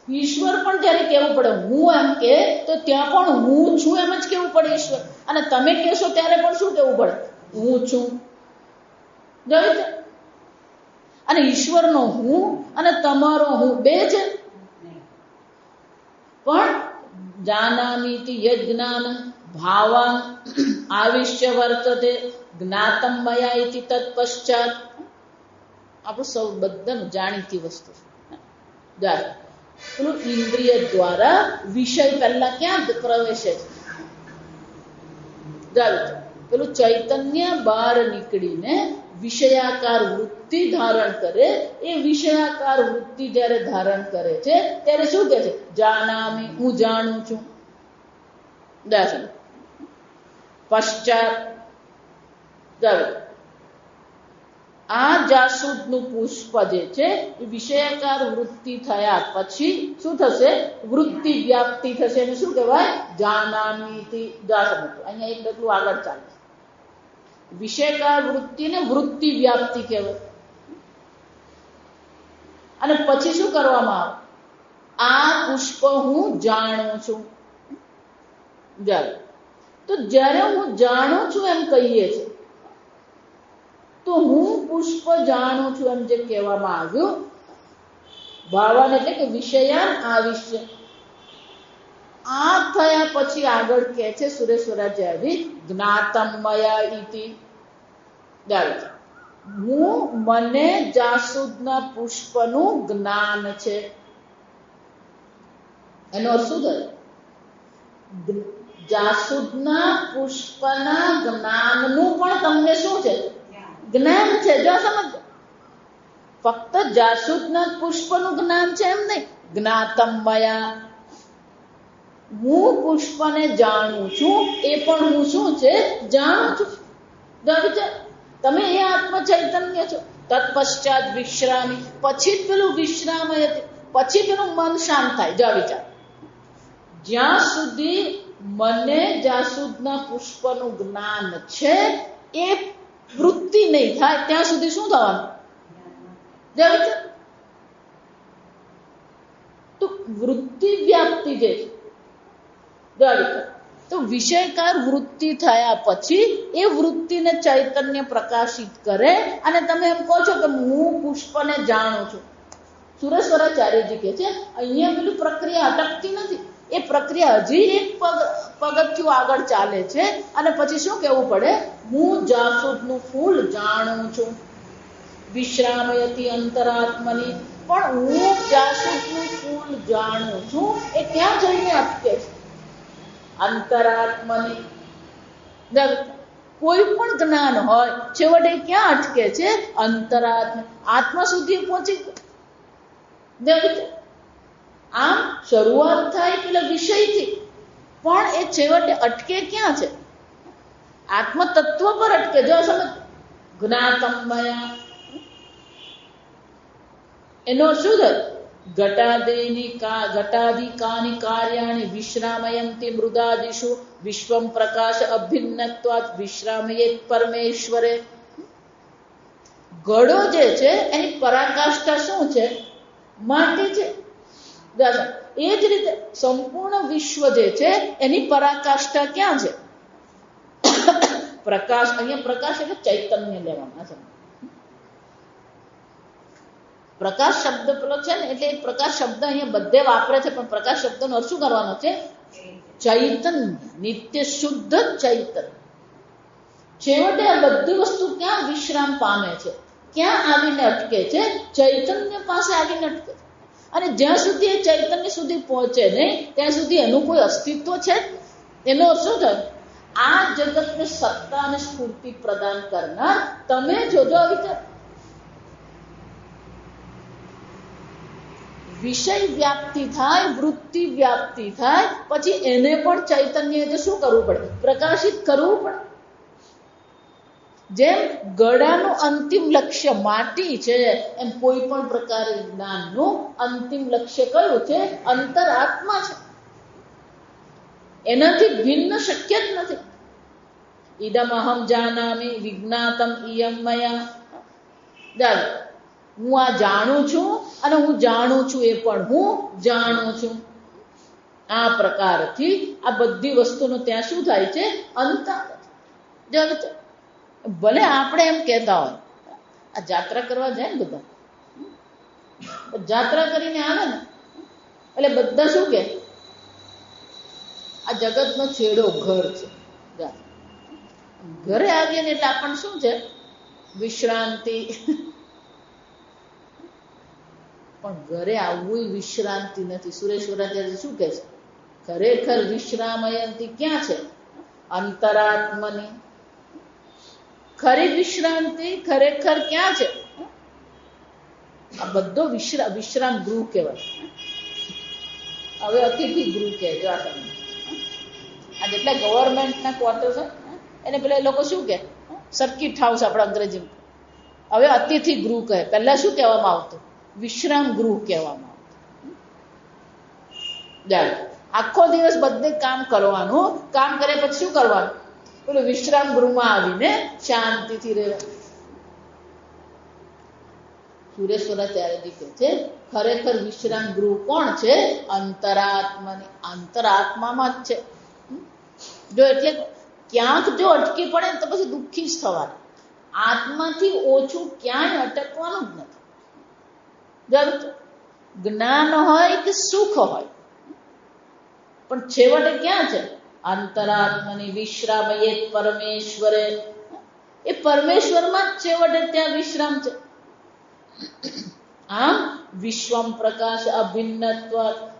ઈશ્વર પણ જયારે કેવું પડે હું એમ કે તો ત્યાં પણ હું છું એમ જ કેવું પડે ઈશ્વર. અને તમે કહેશો ત્યારે પણ શું કેવું પડે? હું છું. અને ઈશ્વરનો હું અને તમારો હું બે છે. પણ જાનામીતિ યજ્ઞાન ભાવાન આવિશ્ય વર્તતે જ્ઞાતમ મયા ઇતિ તત્પશ્ચાત. આપણું સૌ બધાનું જાણીતી વસ્તુ છે. પેલું ઇન્દ્રિય દ્વારા વિષય પહેલા ક્યાં પ્રવેશે છે? પેલું ચૈતન્ય બહાર નીકળીને વિષયાકાર વૃત્તિ ધારણ કરે. એ વિષયાકાર વૃત્તિ જ્યારે ધારણ કરે છે ત્યારે શું કહે છે? જાનામી, હું જાણું છું. પશ્ચાત આ જાસૂદનું પુષ્પ જે છે એ વિષયાકાર વૃત્તિ થયા પછી શું થશે? વૃત્તિ વ્યાપ્તિ થશે. એને શું કહેવાય? જાનામીતિ. અહીંયા એક ડગલું આગળ ચાલે. વિષયકાર વૃત્તિ ને વૃત્તિ વ્યાપ્તિ કહેવાય. અને પછી શું કરવામાં આવે? આ પુષ્પ હું જાણું છું. તો જ્યારે હું જાણું છું એમ કહીએ છીએ તો હું પુષ્પ જાણું છું એમ જે કહેવામાં આવ્યું, ભાવાન એટલે કે વિષયાન આવિશ્ય. આ થયા પછી આગળ કહે છે સુરેશ્વરાચાર્ય જ્ઞાતમ મયા ઇતિ. મને જાસૂદના પુષ્પનું જ્ઞાન છે. એનો અર્થ શું થયો? જાસૂદના પુષ્પના જ્ઞાનનું પણ તમને શું છે? જ્ઞાન છે. જો સમજો, ફક્ત જાસૂદના પુષ્પનું જ્ઞાન છે એમ નહીં. જ્ઞાતમ મયા, હું પુષ્પને જાણું છું, એ પણ હું શું છે? જાણું છું. તમે એ આત્મ ચૈતન્ય છો. તત્પશ્ચાત વિશ્રામી, પછી જ પેલું વિશ્રામયતિ, પછી પેલું મન શાંત થાય. જો વિચાર, જ્યાં સુધી મને જાસૂદના પુષ્પનું જ્ઞાન છે એ વૃત્તિ નહીં થાય ત્યાં સુધી શું થવાનું? જો વિચાર, તો વૃત્તિ વ્યાપ્તિ જે છે, જો વિચાર, તો વિષયકાર વૃત્તિ થયા પછી એ વૃત્તિને ચૈતન્ય પ્રકાશિત કરે અને તમે એમ કહો છો કે હું પુષ્પને જાણું છું. સુરેશ્વરાચાર્યજી કહે છે અહીંયા પેલી પ્રક્રિયા અટકતી નથી, એ પ્રક્રિયા હજી એક પગથિયું આગળ ચાલે છે અને પછી શું કહેવું પડે? હું જાસૂદનું ફૂલ જાણું છું. વિશ્રામયતી અંતરાત્મની, પણ હું જાસૂદનું ફૂલ જાણું છું એ ક્યાં જઈને અટકે છે? અંતરાત્મની. કોઈ પણ જ્ઞાન હોય છેવટે ક્યાં અટકે છે? અંતરાત્મા, આત્મા સુધી પહોંચી. આમ શરૂઆત થાય પેલા વિષયથી, પણ એ છેવટે અટકે ક્યાં છે? આત્મ તત્વ પર અટકે. જો સમજ, જ્ઞાતમયા એનો શું થાય? ઘટાદિકાની કાર્યાણી વિશ્રામયંતી મૃદાદિષુ વિશ્વમ પ્રકાશ અભિન્નત્વાત વિશ્રામયેત પરમેશ્વરે. ઘડો જે છે એની પરાકાષ્ઠા શું છે? માટી છે. એ જ રીતે સંપૂર્ણ વિશ્વ જે છે એની પરાકાષ્ઠા ક્યાં છે? પ્રકાશ. અહીંયા પ્રકાશ એટલે ચૈતન્ય લેવાના છે. પ્રકાશ શબ્દ પેલો છે ને, એટલે પ્રકાશ શબ્દ અહીંયા બધે વાપરે છે, પણ પ્રકાશ શબ્દનો અર્થ શું કરવાનો છે? ચૈતન્ય, નિત્ય શુદ્ધ ચૈતન્ય. છેવટે આ બધી વસ્તુ ક્યાં વિશ્રામ પામે છે? ક્યાં આવીને અટકે છે? ચૈતન્ય પાસે આવીને અટકે છે. અને જ્યાં સુધી એ ચૈતન્ય સુધી પહોંચે નહીં ત્યાં સુધી એનું કોઈ અસ્તિત્વ છે. એનો શું થાય? આ જગતને સત્તા અને સ્ફૂર્તિ પ્રદાન કરનાર તમે જોજો. વિચાર, વિષય વ્યાપ્તિ થાય, વૃત્તિ વ્યાપ્તિ થાય, પછી એને પણ ચૈતન્ય એટલે શું કરવું પડે? પ્રકાશિત કરવું પડે. જેમ ગળાનું અંતિમ લક્ષ્ય માટી છે, એમ કોઈ પણ પ્રકારે જ્ઞાનનું અંતિમ લક્ષ્ય કયું છે? અંતરાત્મા છે. એનાથી ભિન્ન શક્ય જ નથી. ઇદમ અહમ જાનામિ વિજ્ઞાતમ ઇયમ મયા. હું આ જાણું છું અને હું જાણું છું એ પણ હું જાણું છું. આ પ્રકારથી આ બધી વસ્તુનો ત્યાં શું થાય છે? અંત. ભલે આપણે એમ કહેતા હોય, આ જાત્રા કરવા જાય ને બધા, જાત્રા કરીને આવે ને એટલે બધા શું કે? આ જગતનો છેડો ઘર છે. ઘરે આવીએ ને એટલે આપણને શું છે? વિશ્રાંતિ. પણ ઘરે આવવું વિશ્રાંતિ નથી. સુરેશ્વરાચાર્ય શું કહે છે? ખરેખર વિશ્રામયંતી ક્યાં છે? અંતરાત્મની. ખરી વિશ્રાંતિ ખરેખર ક્યાં છે? આ બધો વિશ્રામ ગૃહ કહેવાય. હવે અતિથિ ગૃહ કહે. જો આ તમને આ જેટલા ગવર્મેન્ટના ક્વાર્ટર છે એને પેલા લોકો શું કહે? સર્કિટ હાઉસ આપણે અંગ્રેજીમાં. હવે અતિથિ ગૃહ કહે. પહેલા શું કહેવામાં આવતું? વિશ્રામ ગૃહ કહેવામાં આવતું. આખો દિવસ બધે કામ કરવાનું, કામ કર્યા પછી શું કરવાનું? પેલું વિશ્રામ ગૃહમાં આવીને શાંતિથી રહેવાનું. સુરેશ્વરાચાર્યજી કહે છે ખરેખર વિશ્રામ ગૃહ કોણ છે? અંતરાત્માની. અંતરાત્મામાં જ છે. જો એટલે ક્યાંક જો અટકી પડે ને તો પછી દુઃખી જ થવાનું. આત્માથી ઓછું ક્યાંય અટકવાનું જ નથી. જ્ઞાન હોય કે સુખ હોય, પણ છેવટે ક્યાં છે? અંતરાત્માની. વિશ્રામયેત પરમેશ્વરે. એ પરમેશ્વરમાં જ છેવટે ત્યાં વિશ્રામ છે. આમ વિશ્વમ પ્રકાશ અભિન્નત્વ.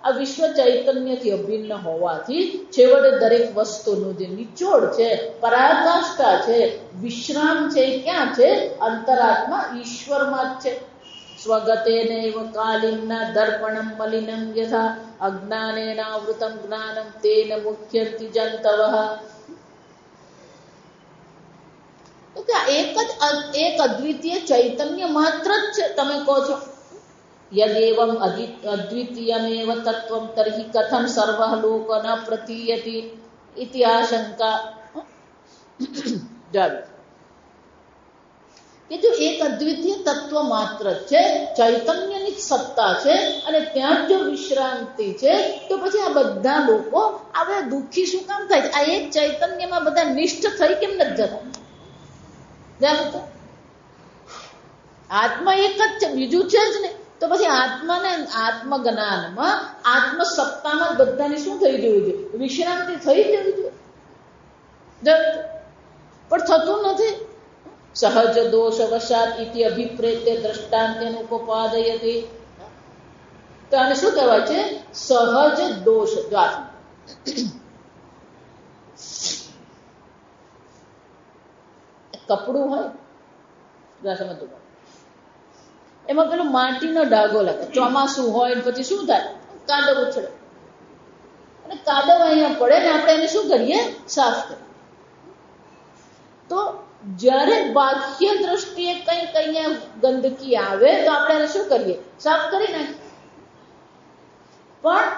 આ વિશ્વ ચૈતન્યથી અભિન્ન હોવાથી છેવટે દરેક વસ્તુનું જે નિચોડ છે, પરાકાષ્ઠા છે, વિશ્રામ છે, ક્યાં છે? અંતરાત્મા ઈશ્વરમાં જ છે. સ્વગતેનૈવ કાલિના દર્પણમ મલિનમ યથા અજ્ઞાનેનાવૃતમ જ્ઞાનમ તેન મુખ્યંતિ જંતવઃ. તો કે એક અદ્વિતીય ચૈતન્ય માત્ર જ છે. તમે કહો છો યદેવમ અદ્વિતીયમેવ તત્વમ તર્હિ કથમ સર્વ લોક ન પ્રતીયતિ ઇતિ આશંકા. કે જો એક અદ્વિતીય તત્વ માત્ર છે, ચૈતન્યની જ સત્તા છે અને ત્યાં જ જો વિશ્રાંતિ છે, તો પછી આ બધા લોકો હવે દુઃખી શું કામ થાય છે? આ એક ચૈતન્યમાં બધા નિષ્ઠ થઈ કેમ નથી જતા? જાણો તો આત્મા એક જ છે, બીજું છે જ ને. તો પછી આત્માને આત્મજ્ઞાનમાં આત્મસત્તામાં જ બધાની શું થઈ જવું જોઈએ? વિશ્રાંતિ થઈ જવી જોઈએ. પણ થતું નથી. સહજ દોષ વશાત ઇતિ અભિપ્રેત્ય દ્રષ્ટાંતેન ઉપપાદયતે. તો આને શું કહેવાય છે? સહજ દોષ. કપડું હોય સમજો, એમાં પેલો માટીનો ડાઘો લાગે. ચોમાસું હોય પછી શું થાય? કાદવ ઉછળે અને કાદવ અહીંયા પડે ને આપણે એને શું કરીએ? સાફ કરીએ. તો જ્યારે બાહ્ય દ્રષ્ટિએ કંઈક અહીંયા ગંદકી આવે તો આપણે એને શું કરીએ? સાફ કરી નાખીએ. પણ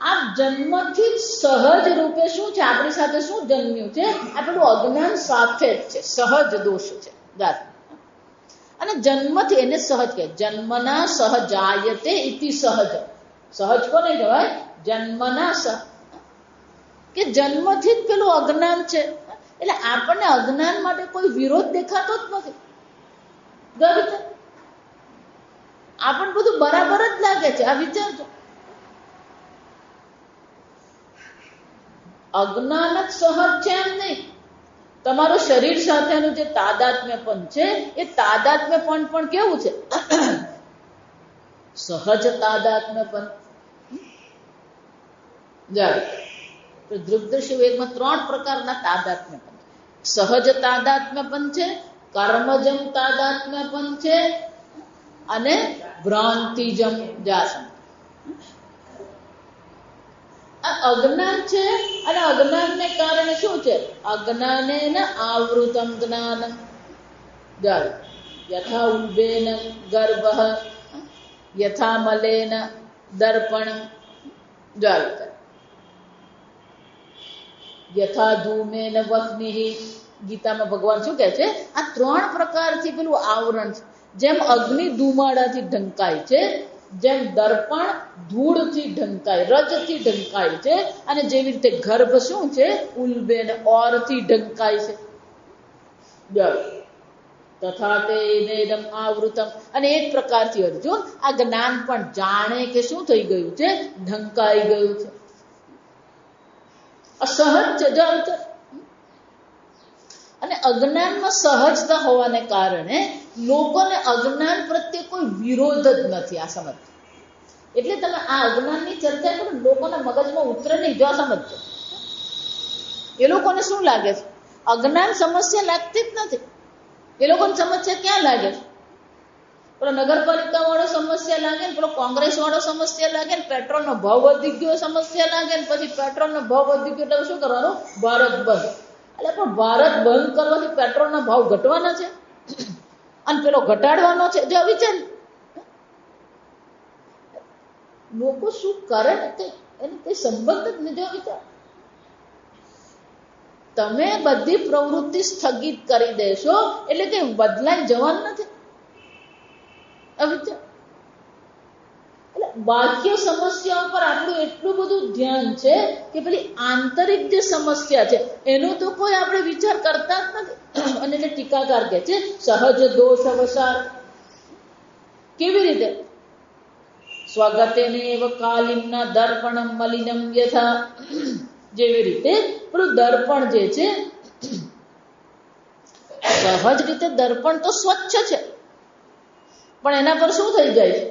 આ જન્મથી જ સહજ રૂપે શું છે? આપણી સાથે શું જન્મ્યું છે? આ પેલું અજ્ઞાન સાથે જ છે, સહજ દોષ છે. અને જન્મથી એને સહજ કહે. જન્મના સહજાયતે ઇતિ સહજ. સહજ કોને કહેવાય? જન્મના સહ, કે જન્મથી જ પેલું અજ્ઞાન છે. એટલે આપણને અજ્ઞાન માટે કોઈ વિરોધ દેખાતો જ નથી. આપણને બધું બરાબર જ લાગે છે. આ વિચારજો, અજ્ઞાન જ સહજ છે એમ નહીં. તમારું શરીર સાથેનું જે તાદાત્મ્યપણ છે, એ તાદાત્મ્યપણ પણ કેવું છે? સહજ તાદાત્મ્યપણ. તો દૃગ્દર્શી વેગમાં 3 પ્રકારના તાદાત્મ્યપણ. સહજ તાદાત્મ્યપણ છે, કર્મજમ તાદાત્મ્યપણ છે અને ભ્રાંતિજમ જાસમ. આ અજ્ઞાન છે અને અજ્ઞાનને કારણે શું છે? અજ્ઞાનેન આવૃતમ જ્ઞાનમ. યથા ઉલ્બેન ગર્ભઃ યથા મલેન દર્પણમ. યથા ધૂમેન વહ્નિઃ. ગીતામાં ભગવાન શું કહે છે? આ 3 પ્રકારથી પેલું આવરણ છે. જેમ અગ્નિ ધુમાડાથી ઢંકાય છે, જેમ દર્પણ ધૂળથી ઢંકાય, રજથી ઢંકાય છે, અને જેવી રીતે ગર્ભ શું છે? ઉલ્બેન ઓરથી ઢંકાય છે. તથા તેનેદમ આવૃતમ. અને એક પ્રકારથી અર્જુન આ જ્ઞાન પણ જાણે કે શું થઈ ગયું છે? ઢંકાઈ ગયું છે. અસહજ છે. અને અજ્ઞાનમાં સહજતા હોવાને કારણે લોકોને અજ્ઞાન પ્રત્યે કોઈ વિરોધ જ નથી. આ સમજ. એટલે તમે આ અજ્ઞાનની ચર્ચા કરો, લોકોના મગજમાં ઉતરે નહીં. જો સમજો, એ લોકોને શું લાગે છે? અજ્ઞાન સમસ્યા લાગતી જ નથી. એ લોકોની સમસ્યા ક્યાં લાગે છે? પેલો નગરપાલિકા વાળો સમસ્યા લાગે ને, પેલો કોંગ્રેસ વાળો સમસ્યા લાગે ને, પેટ્રોલનો ભાવ વધી ગયો સમસ્યા લાગે ને, પછી પેટ્રોલનો ભાવ વધી ગયો એટલે શું કરવાનું? ભારત બંધ. એટલે પણ ભારત બંધ કરવાથી પેટ્રોલના ભાવ ઘટવાના છે અને પેલો ઘટાડવાનો છે. જો વિચાર, લોકો શું કરે ને એને કઈ સંબંધ જ નહીં. જો વિચાર, તમે બધી પ્રવૃત્તિ સ્થગિત કરી દેશો એટલે કે બદલાઈ જવાનું નથી. એટલે બાહ્ય સમસ્યાઓ પર આપણું એટલું બધું ધ્યાન છે કે પેલી આંતરિક જે સમસ્યા છે એનો તો કોઈ આપણે વિચાર કરતા જ નથી. અને એટલે ટીકાકાર કહે છે સહજ દોષ અવસાર. કેવી રીતે? સ્વગતેને એવ કાલિના દર્પણમ મલિનમ યથા. જેવી રીતે પેલું દર્પણ જે છે, સહજ રીતે દર્પણ તો સ્વચ્છ છે, પણ એના પર શું થઈ જાય છે?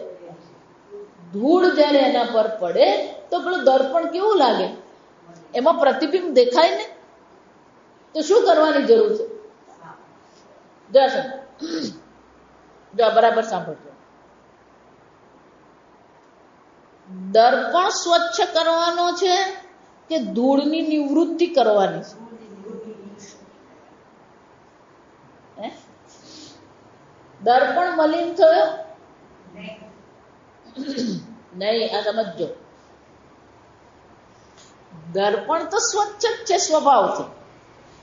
ધૂળ જ્યારે એના પર પડે તો પેલું દર્પણ કેવું લાગે? એમાં પ્રતિબિંબ દેખાય ને. તો શું કરવાની જરૂર છે? જો બરાબર સાંભળજો. દર્પણ સ્વચ્છ કરવાનો છે કે ધૂળની નિવૃત્તિ કરવાની છે? દર્પણ મલિન થયો? નહીં. આ સમજો, દર્પણ તો સ્વચ્છ જ છે સ્વભાવથી.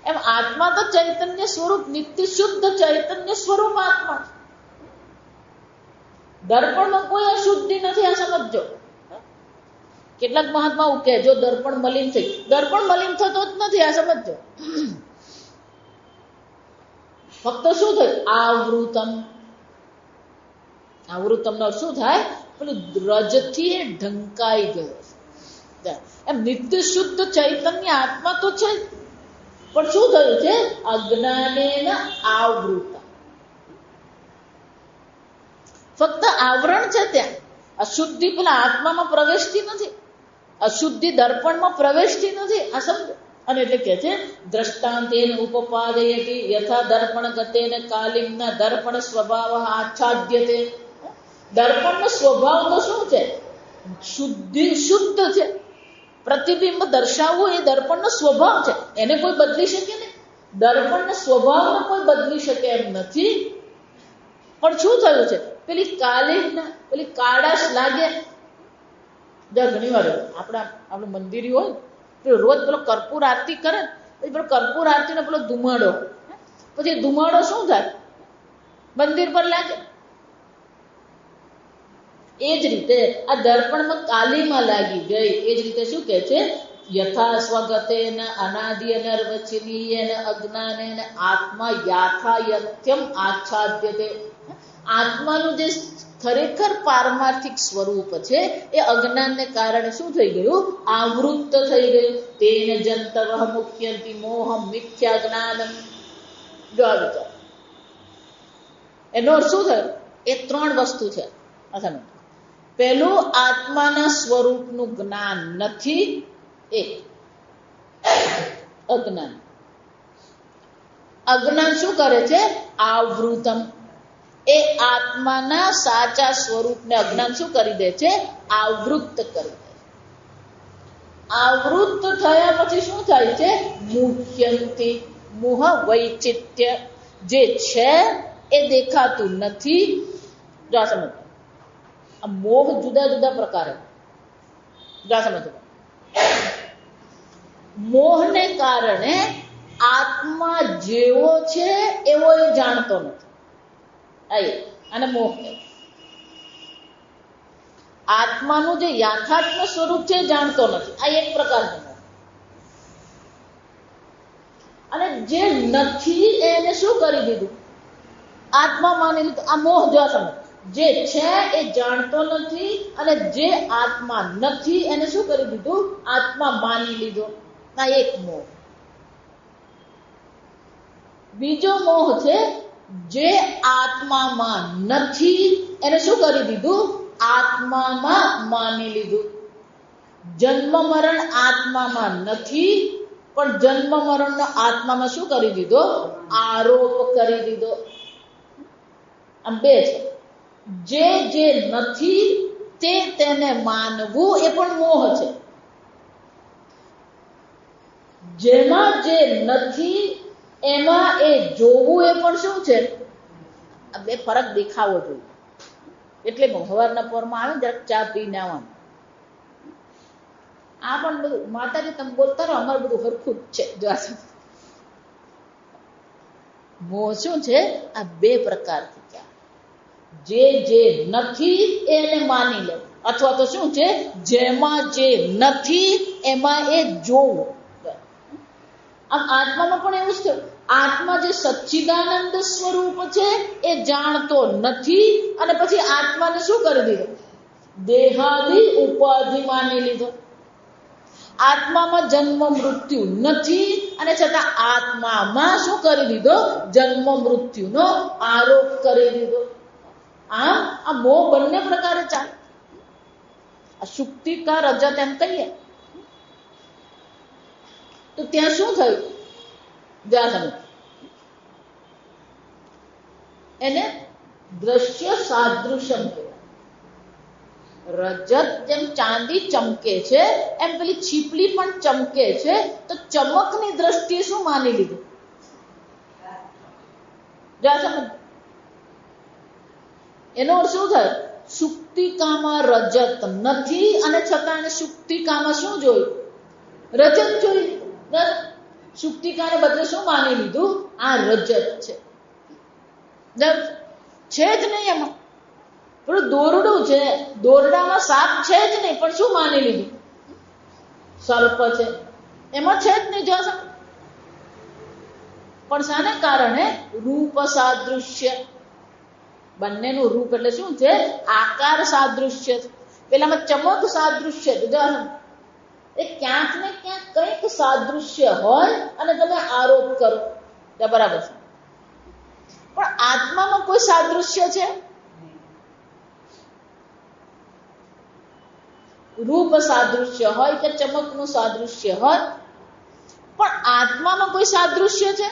એમ આત્મા તો ચૈતન્ય સ્વરૂપ, નિત્ય શુદ્ધ ચૈતન્ય સ્વરૂપ આત્મા. દર્પણમાં કોઈ અશુદ્ધિ નથી. આ સમજો. કેટલાક મહાત્મા કહે જો દર્પણ મલિન થઈ, દર્પણ મલિન થતો જ નથી. આ સમજો. ફક્ત શું થયું? આવૃતમ. આવૃતમ નો શું થાય? પેલું રજથી એ ઢંકાઈ ગયો. એમ નિત્ય શુદ્ધ ચૈતન્ય આત્મા તો છે, પણ શું થયું છે? અજ્ઞાનેન આવૃત. ફક્ત આવરણ છે ત્યાં. અશુદ્ધિ પેલા આત્મામાં પ્રવેશતી નથી, અશુદ્ધિ દર્પણમાં પ્રવેશતી નથી. આ શબ્દ અને એટલે કે છે દ્રષ્ટાંતેન ઉપપાદયતિ યથા દર્પણ ગતેન કાલિમના દર્પણ સ્વભાવ આચ્છાદ્યતે. દર્પણનો સ્વભાવ તો શું છે? શુદ્ધ છે. પ્રતિબિંબ દર્શાવવું એ દર્પણનો સ્વભાવ છે. એને કોઈ બદલી શકે નહીં. દર્પણના સ્વભાવને કોઈ બદલી શકે એમ નથી. પણ શું થયું છે? પેલી કાળાશ લાગે. ઘણી વાર આપણું મંદિર હોય તો રોજ પેલો કર્પૂર આરતી કરે, પછી પેલો કર્પૂર આરતીનો પેલો ધુમાડો, પછી ધુમાડો શું થાય? મંદિર પર લાગે. એ જ રીતે આ દર્પણમાં કાલીમાં લાગી ગઈ. એ જ રીતે શું કે છે? યથા સ્વગતેન અનાદિ અનર્વચનીયેન અજ્ઞાનેન આત્મા યાથાયથ્યમ આચ્છાદ્યતે. આત્માનું જે ખરેખર પારમાર્થિક સ્વરૂપ છે એ અજ્ઞાનને કારણે શું થઈ ગયું? આવૃત્ત થઈ ગયું. તેન જંતવ મુખ્યંતિ મોહમ મિથ્યા જ્ઞાનમ. જો આ વિચાર, એનો શું થયું? એ ત્રણ વસ્તુ છે. પહેલું, આત્માના સ્વરૂપનું જ્ઞાન નથી. એક અજ્ઞાન. અજ્ઞાન શું કરે છે? આવૃતમ. એ આત્માના સાચા સ્વરૂપને અજ્ઞાન શું કરી દે છે? આવૃત્ત કરી દે. આવૃત્ત થયા પછી શું થાય છે? મુહ્યંતિ. મુહ વૈચિત્ય. જે છે એ દેખાતું નથી. જો સમજ, આ મોહ જુદા જુદા પ્રકારે. જો સમજ, મોહને કારણે આત્મા જેવો છે એવો એ જાણતો નથી. અને મોહ. આત્માનું જે યથાર્થ સ્વરૂપ છે જાણતો નથી. આ એક પ્રકારનો મોહ. અને જે નથી એને શું કરી દીધું? આત્મા માની લીધું. આ મોહ. જો સમજ, જે છે એ જાણતો નથી અને જે આત્મા નથી એને શું કરી દીધું? આત્મા માની લીધો. આ એક મોહ. બીજો મોહ છે જે આત્મામાં નથી એને શું કરી દીધું? આત્મામાં માની લીધું. જન્મ મરણ આત્મામાં નથી, પણ જન્મ મરણનો આત્મામાં શું કરી દીધો? આરોપ કરી દીધો. આમ બે છે. જે નથી તેને માનવું એ પણ મોહ છે. જેમાં જે નથી એમાં એ જોવું એ પણ શું છે? આ બે ફરક દેખાવો જોઈએ. એટલે સવારના પોરમાં આવે જરાક ચા પીને આવવાનું. આ પણ બધું માતાજી તમે બોલતા રહો, અમારું બધું હરખું જ છે. જો મોહ શું છે? આ બે પ્રકારથી છે. જે નથી એને માની લે, અથવા તો શું છે? જેમાં જે નથી એમાં એ જોવું. આમ આત્મામાં પણ એવું જ થયું. આત્મા જે સચ્ચિદાનંદ સ્વરૂપ છે એ જાણતો નથી અને પછી આત્માને શું કરી દીધો? દેહાદિ ઉપાધિ માની લીધો. આત્મામાં જન્મ મૃત્યુ નથી અને છતાં આત્મામાં શું કરી દીધો? જન્મ મૃત્યુનો આરોપ કરી દીધો. આમ આ મોહ બંને પ્રકારે ચાલે. આ સુક્તિ કા રજત એમ કહીએ તો ત્યાં શું થયું? જ્યાં એને દ્રશ્ય સાદૃશ્યમ કહેવાય. રજત જેમ ચાંદી ચમકે છે એમ પેલી છીપલી પણ ચમકે છે. તો ચમકની દ્રષ્ટિએ શું માની લીધું? જ્યાં સમજ, એનો અર્થ શું થાય? સુક્તિકામાં રજત નથી અને છતાં એને સુક્તિકામાં શું જોયું? રજત જોયું. સુક્તિકાને બદલે શું માની લીધું? આ રજત છે. છે જ નહીં એમાં. પેલું દોરડું છે, દોરડામાં સાપ છે જ નહીં, પણ શું માની લીધું? સર્પ છે. એમાં છે જ નહીં. જો પણ શાને કારણે? રૂપ સાદૃશ્ય. બંનેનું રૂપ એટલે શું છે? આકાર સાદૃશ્ય. પેલામાં ચમક સાદૃશ્ય. એ ક્યાંક ને ક્યાંક કંઈક સાદૃશ્ય હોય અને તમે આરોપ કરો. બરાબર છે. પણ આત્મામાં કોઈ સાદૃશ્ય છે? રૂપ સાદૃશ્ય હોય કે ચમકનું સાદૃશ્ય હોય, પણ આત્મામાં કોઈ સાદૃશ્ય છે?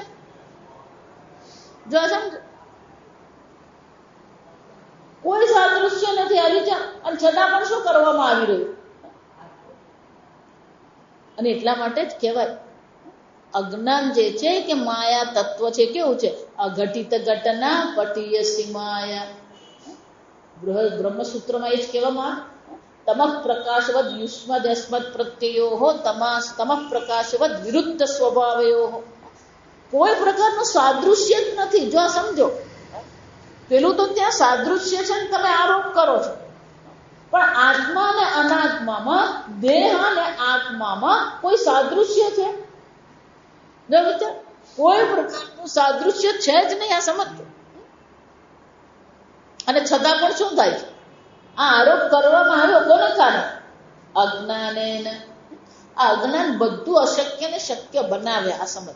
જો સમજો, કોઈ સાદૃશ્ય નથી. આવી છે અને છતાં પણ શું કરવામાં આવી રહ્યું? અને એટલા માટે જ કહેવાય અજ્ઞાન જે છે કે માયા તત્વ છે. કેવું છે? અઘટિત ઘટના પટીય સીમાયા. બ્રહ્મસૂત્રમાં એ જ કહેવામાં તમઃ પ્રકાશવદ યુષ્મદ અસ્મદ પ્રત્યયો તમઃ પ્રકાશવદ વિરુદ્ધ સ્વભાવયો. કોઈ પ્રકારનું સાદૃશ્ય જ નથી. જો સમજો, પેલું તો ત્યાં સાદૃશ્ય છે ને તમે આરોપ કરો છો, પણ આત્મા અને અનાત્મામાં, દેહ અને આત્મામાં કોઈ સાદૃશ્ય છે? કોઈ પ્રકારનું સાદૃશ્ય છે જ નહીં. આ સમજો. અને છતાં પણ શું થાય છે? આ આરોપ કરવામાં આવ્યો કોને કારણે? અજ્ઞાને. આ અજ્ઞાન બધું અશક્ય ને શક્ય બનાવે. આ સમજો.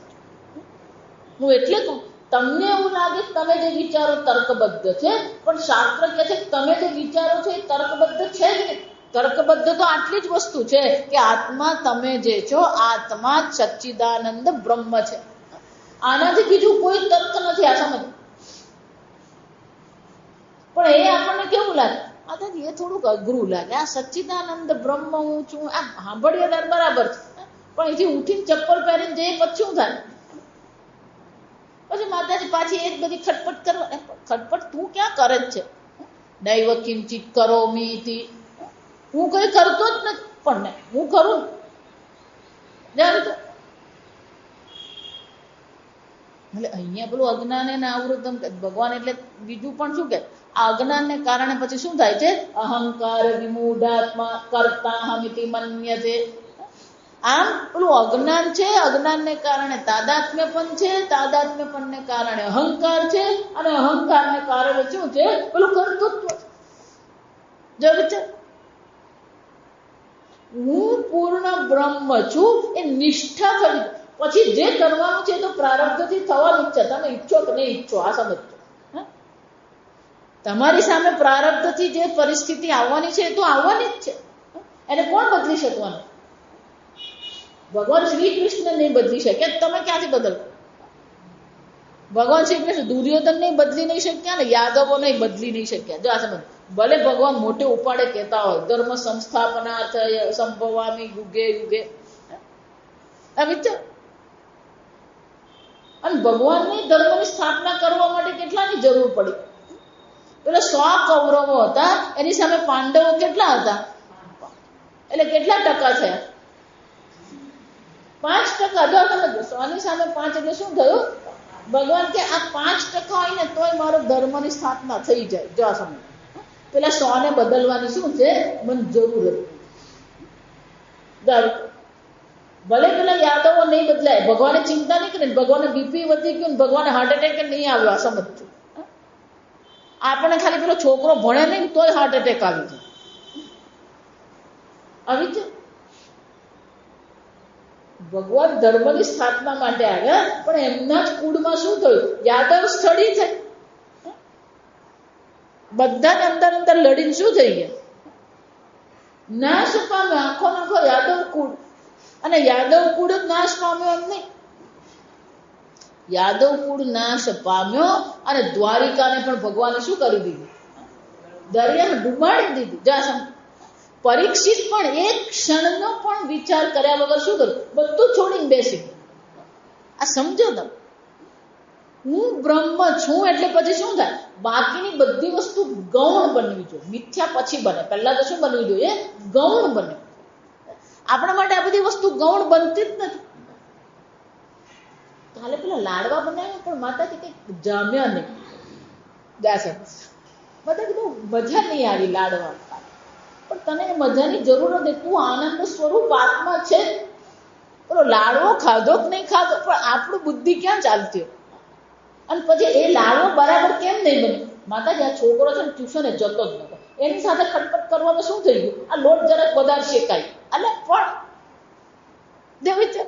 હું એટલે કહું, તમને એવું લાગે તમે જે વિચારો તર્કબદ્ધ છે, પણ શાસ્ત્ર કહે છે તમે જે વિચારો છો એ તર્કબદ્ધ છે જ નહીં. તર્કબદ્ધ તો આટલી જ વસ્તુ છે કે આત્મા તમે જે છો, આત્મા સચ્ચિદાનંદ બ્રહ્મ છે. આનાથી બીજું કોઈ તર્ક નથી. આ સમજ. પણ એ આપણને કેવું લાગે? એ થોડુંક અઘરું લાગે. આ સચ્ચિદાનંદ બ્રહ્મ હું છું, આ સાંભળીએ ત્યારે બરાબર છે, પણ એથી ઉઠીને ચપ્પલ પહેરીને જઈએ પછી શું થાય? પછી માતાજી પાછી એ જ બધી ખટપટ કરવા. ખટપટ તું ક્યાં કરે જ છે? નૈવ કિંચિત કરોમિ ઇતિ. હું કઈ કરતો જ નથી, પણ હું કરું. એટલે અહીંયા પેલું અજ્ઞાને આવૃતમ ભગવાન એટલે બીજું પણ શું કે આ અજ્ઞાનને કારણે પછી શું થાય છે? અહંકાર વિમૂઢાત્મા કર્તાહમિતિ મન્યતે. આમ પેલું અજ્ઞાન છે, અજ્ઞાનને કારણે તાદાત્મ્ય પણ છે, તાદાત્મ્ય પણને કારણે અહંકાર છે, અને અહંકારને કારણે શું છે? પેલું કર્તૃત્વ. જો વિચાર, હું પૂર્ણ બ્રહ્મ છું એ નિષ્ઠા કરી. પછી જે કરવાનું છે તો પ્રારબ્ધથી થવાનું જ છે. તમે ઈચ્છો કે નહીં ઈચ્છો. આ સમજો. તમારી સામે પ્રારબ્ધથી જે પરિસ્થિતિ આવવાની છે એ તો આવવાની જ છે. એને કોણ બદલી શકવાનું? ભગવાન શ્રી કૃષ્ણ નહીં બદલી શકે. તમે ક્યાંથી બદલ? ભગવાન શ્રી કૃષ્ણ દુર્યોધન નહીં બદલી નહીં શક્યા ને યાદવો નહીં બદલી નહીં શક્યા. જો આ સમજ. ભલે ભગવાન મોટે ઉપાડે કહેતા હોય ધર્મ સંસ્થાપનાર્થ સંભવામી યુગે યુગે. આ વિચાર. અને ભગવાનની ધર્મની સ્થાપના કરવા માટે કેટલાની જરૂર પડી? પેલા 100 કૌરવો હતા, એની સામે પાંડવો કેટલા હતા? એટલે કેટલા ટકા થયા? 5%. જો તમે 100ની સામે 5 એટલે શું થયું? ભગવાન કે આ 5% હોય ને તોય મારો ધર્મની સ્થાપના થઈ જાય. જો આ સમય પેલા 100 ને બદલવાની શું છે? મને જરૂર હતી. ભલે પેલા યાદવો નહીં બદલાય, ભગવાને ચિંતા નહીં કરી. ભગવાને બીપી વધી ગયું, ભગવાને હાર્ટ એટેક નહીં આવ્યો. આ સમજતું. આપણે ખાલી પેલો છોકરો ભણે નહીં તોય હાર્ટ એટેક આવી જાય. આવી છે. ભગવાન ધર્મની સ્થાપના માટે આવ્યા, પણ એમના જ કુળમાં શું થયું? યાદવ સ્થળી થઈ. બધાને અંદર અંદર લડીને શું થઈ ગયા? નાશ પામ્યો. આખો નાખો યાદવ કુળ. અને યાદવ કુળ જ નાશ પામ્યો એમ નહીં. યાદવ કુળ નાશ પામ્યો અને દ્વારિકાને પણ ભગવાને શું કરી દીધું? દરિયાને ડુબાડી દીધું. જા પરીક્ષિત પણ એક ક્ષણનો પણ વિચાર કર્યા વગર શું કર્યું? બધું છોડીને બેસી. આ સમજો તમે. હું બ્રહ્મ છું એટલે પછી શું થાય? બાકીની બધી વસ્તુ ગૌણ બનવી જોઈએ. મિથ્યા પછી બને, પહેલા તો શું બનવી જોઈએ? ગૌણ બને. આપણા માટે આ બધી વસ્તુ ગૌણ બનતી જ નથી. કાલે પેલા લાડવા બનાવ્યા પણ માતાજી કંઈક જામ્યા નહીં. જાશે બધા કીધું મજા નહીં આવી લાડવા. પણ તને મજાની જરૂર નથી. તું આનંદ સ્વરૂપ આત્મા છે. પેલો લાડવો ખાધો કે નહીં ખાધો, પણ આપણું બુદ્ધિ ક્યાં ચાલતી હોય? અને પછી એ લાડવો બરાબર કેમ નહીં બને? માતાજી આ છોકરો છે ને ટ્યુશને જતો જ નતો, એની સાથે ખટપટ કરવામાં શું થઈ ગયું? આ લોટ જરાક વધારે શેકાય. એટલે પણ દેવી છે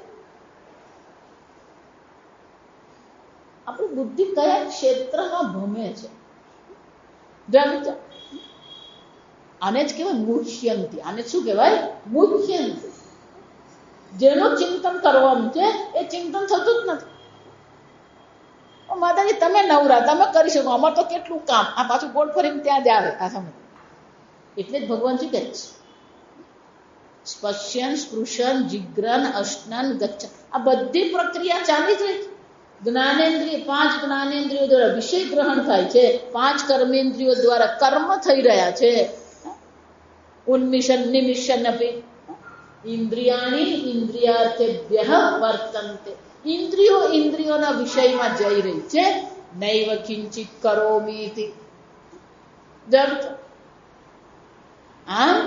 આપણી બુદ્ધિ કયા ક્ષેત્રમાં ભમે છે. આને જ કહેવાય મુખ્યંતિ. આને શું કહેવાય? મુખ્યંતિ. જેનું ચિંતન કરવાનું છે એ ચિંતન થતું જ નથી. માતાજી તમે નવરા, તમે કરી શકો, અમારે તો કેટલું કામ. આ પાછું ગોળ ફરીને ત્યાં જ આવે. આ સમજ એટલે જ ભગવાન શું કહે છે? સ્પશ્યન, સ્પૃશન, જિગ્રન, અશ્નન, ગચ્છન. આ બધી પ્રક્રિયા ચાલી જ રહી છે. જ્ઞાનેન્દ્રિય, 5 જ્ઞાનેન્દ્રિયો દ્વારા વિષય ગ્રહણ થાય છે. 5 કર્મેન્દ્રિયો દ્વારા કર્મ થઈ રહ્યા છે. ઉન્મિશન નિમિશન અપી ઇન્દ્રિયાણી ઇન્દ્રિયાર્થેભ્યઃ વર્તન્તે. ઇન્દ્રિયોના વિષયમાં જઈ રહી છે. નૈવ કિંચિત કરોમીતિ. આમ